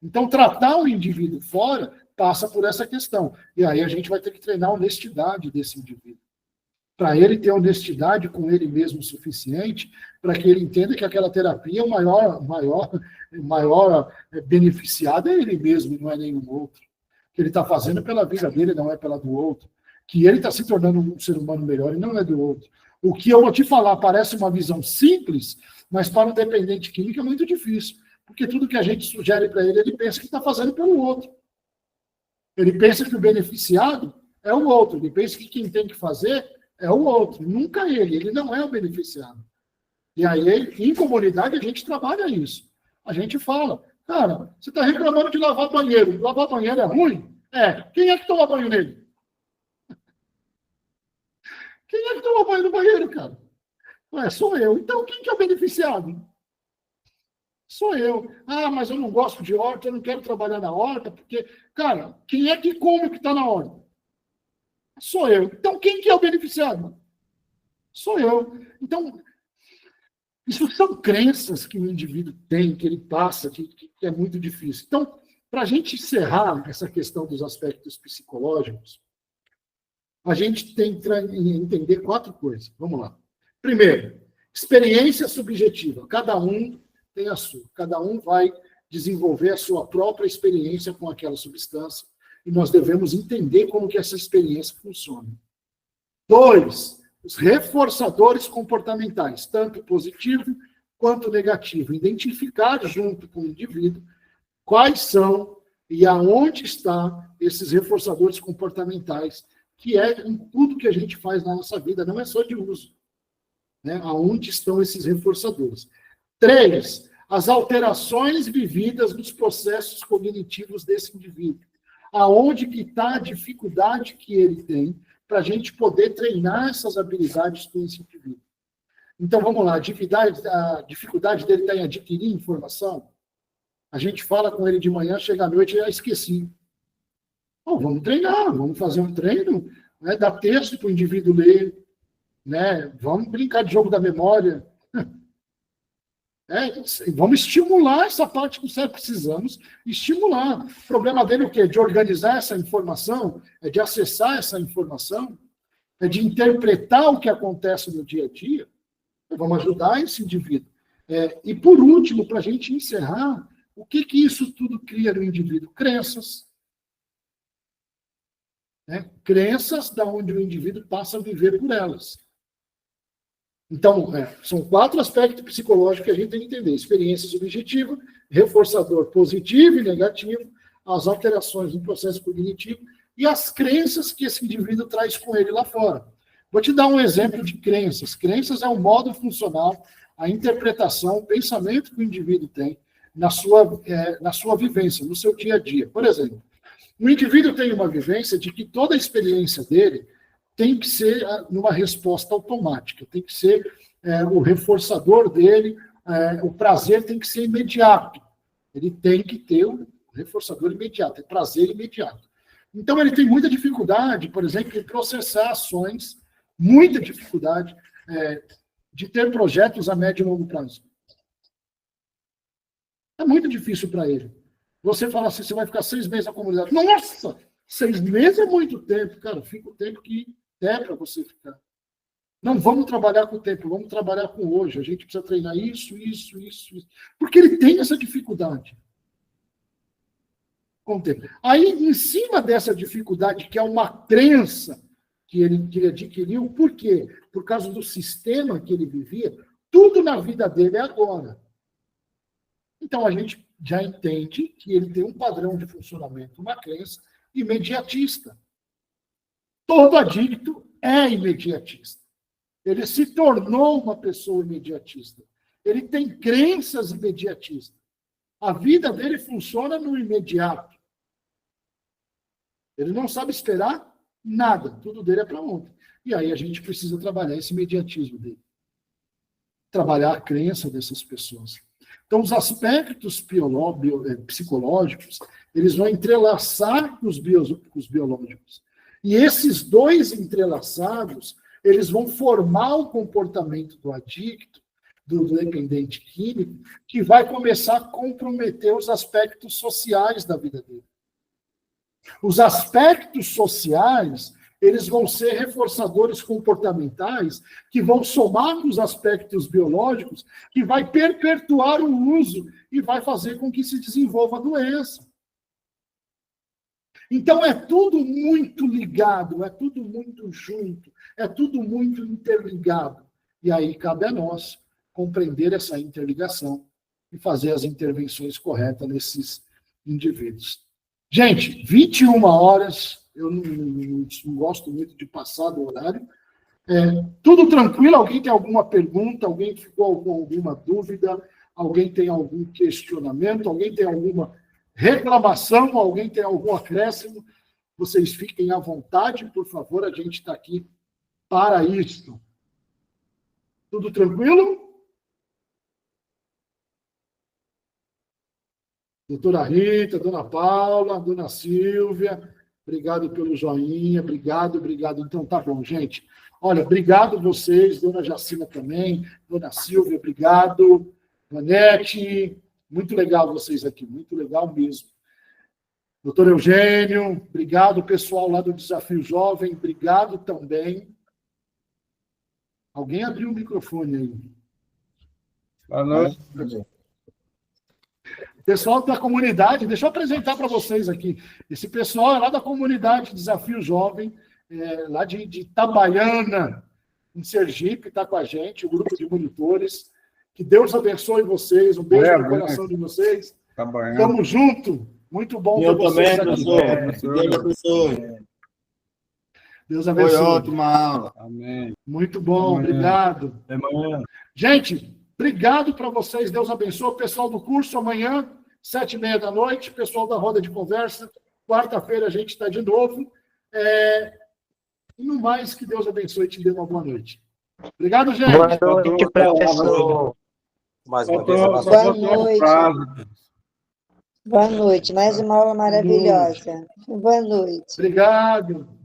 S1: Então, tratar o indivíduo fora passa por essa questão. E aí a gente vai ter que treinar a honestidade desse indivíduo. para ele ter honestidade com ele mesmo o suficiente para que ele entenda que aquela terapia, o maior beneficiado é ele mesmo, não é nenhum outro. Que ele está fazendo pela vida dele, não é pela do outro. Que ele está se tornando um ser humano melhor e não é do outro. O que eu vou te falar parece uma visão simples, mas para um dependente químico é muito difícil. Porque tudo que a gente sugere para ele, ele pensa que está fazendo pelo outro. Ele pensa que o beneficiado é o outro. Ele pensa que quem tem que fazer é o outro. Nunca ele. Ele não é o beneficiado. E aí, em comunidade, a gente trabalha isso. A gente fala, cara, você está reclamando de lavar banheiro. Lavar banheiro é ruim? É. Quem é que toma banho nele? Quem é que toma banho no banheiro, cara? Ué, sou eu. Então, quem que é o beneficiado? Sou eu. Ah, mas eu não gosto de horta, eu não quero trabalhar na horta, porque, cara, quem é que come o que está na horta? Sou eu. Então, quem que é o beneficiado? Sou eu. Então, isso são crenças que o indivíduo tem, que ele passa, que é muito difícil. Então, para a gente encerrar essa questão dos aspectos psicológicos, a gente tem que entender 4 coisas. Vamos lá. Primeiro, experiência subjetiva. Cada um tem a sua. Cada um vai desenvolver a sua própria experiência com aquela substância e nós devemos entender como que essa experiência funciona. 2, os reforçadores comportamentais, tanto positivo quanto negativo. Identificar junto com o indivíduo quais são e aonde estão esses reforçadores comportamentais, que é em tudo que a gente faz na nossa vida, não é só de uso. Né? Aonde estão esses reforçadores? 3, as alterações vividas nos processos cognitivos desse indivíduo. Aonde que está a dificuldade que ele tem para a gente poder treinar essas habilidades com esse indivíduo. Então, vamos lá, a dificuldade dele está em adquirir informação. A gente fala com ele de manhã, chega à noite e já esqueci. Bom, vamos treinar, vamos fazer um treino, né, dar texto para o indivíduo ler, né, vamos brincar de jogo da memória. Vamos estimular essa parte que nós precisamos estimular. O problema dele é o quê? De organizar essa informação, é de acessar essa informação, é de interpretar o que acontece no dia a dia. Vamos ajudar esse indivíduo. E, por último, para a gente encerrar, o que isso tudo cria no indivíduo? Crenças. Né? Crenças da onde o indivíduo passa a viver por elas. Então, são 4 aspectos psicológicos que a gente tem que entender. Experiência subjetiva, reforçador positivo e negativo, as alterações no processo cognitivo e as crenças que esse indivíduo traz com ele lá fora. Vou te dar um exemplo de crenças. Crenças é o modo funcional, a interpretação, o pensamento que o indivíduo tem na sua vivência, no seu dia a dia. Por exemplo, o indivíduo tem uma vivência de que toda a experiência dele tem que ser numa resposta automática, tem que ser o reforçador dele, o prazer tem que ser imediato. Ele tem que ter o reforçador imediato, é prazer imediato. Então, ele tem muita dificuldade, por exemplo, em processar ações, muita dificuldade de ter projetos a médio e longo prazo. É muito difícil para ele. Você fala assim, você vai ficar 6 meses na comunidade. Nossa, 6 meses é muito tempo. Cara, fica o tempo que é para você ficar. Não, vamos trabalhar com o tempo, vamos trabalhar com hoje. A gente precisa treinar isso. Porque ele tem essa dificuldade. Com o tempo. Aí, em cima dessa dificuldade, que é uma crença que ele adquiriu, por quê? Por causa do sistema que ele vivia, tudo na vida dele é agora. Então, a gente já entende que ele tem um padrão de funcionamento, uma crença imediatista. Todo adicto é imediatista. Ele se tornou uma pessoa imediatista. Ele tem crenças imediatistas. A vida dele funciona no imediato. Ele não sabe esperar nada. Tudo dele é para ontem. E aí a gente precisa trabalhar esse imediatismo dele. Trabalhar a crença dessas pessoas. Então, os aspectos psicológicos, eles vão entrelaçar com os biológicos. E esses 2 entrelaçados, eles vão formar o comportamento do adicto, do dependente químico, que vai começar a comprometer os aspectos sociais da vida dele. Os aspectos sociais, eles vão ser reforçadores comportamentais que vão somar com os aspectos biológicos, que vai perpetuar o uso e vai fazer com que se desenvolva a doença. Então, é tudo muito ligado, é tudo muito junto, é tudo muito interligado. E aí cabe a nós compreender essa interligação e fazer as intervenções corretas nesses indivíduos. Gente, 21 horas, eu não gosto muito de passar do horário. Tudo tranquilo? Alguém tem alguma pergunta? Alguém ficou com alguma dúvida? Alguém tem algum questionamento? Alguém tem alguma reclamação? Alguém tem algum acréscimo? Vocês fiquem à vontade, por favor, a gente está aqui para isso. Tudo tranquilo? Doutora Rita, dona Paula, dona Silvia, obrigado pelo joinha, obrigado. Então, tá bom, gente. Olha, obrigado vocês, dona Jacina também, dona Silvia, obrigado. Vanete, muito legal vocês aqui, muito legal mesmo. Doutor Eugênio, obrigado, pessoal lá do Desafio Jovem, obrigado também. Alguém abriu o microfone aí.
S2: Boa noite.
S1: Pessoal da comunidade, deixa eu apresentar para vocês aqui. Esse pessoal é lá da comunidade Desafio Jovem, lá de Itabaiana, em Sergipe, está com a gente, o grupo de monitores. Que Deus abençoe vocês, um beijo no coração de vocês. Estamos juntos. Muito bom
S4: ter vocês
S1: aqui.
S4: Deus abençoe.
S1: Deus abençoe.
S4: Foi ótima aula.
S2: Amém.
S1: Muito bom, obrigado.
S4: Até amanhã.
S1: Gente, obrigado para vocês, Deus abençoe. O pessoal do curso, amanhã, 7h30 da noite, pessoal da roda de conversa, quarta-feira a gente está de novo. E no mais, que Deus abençoe e te dê uma boa noite. Obrigado, gente.
S3: Boa noite, professor. Mais uma vez,
S5: Boa noite. Boa noite. Mais uma aula maravilhosa. Boa noite.
S1: Obrigado.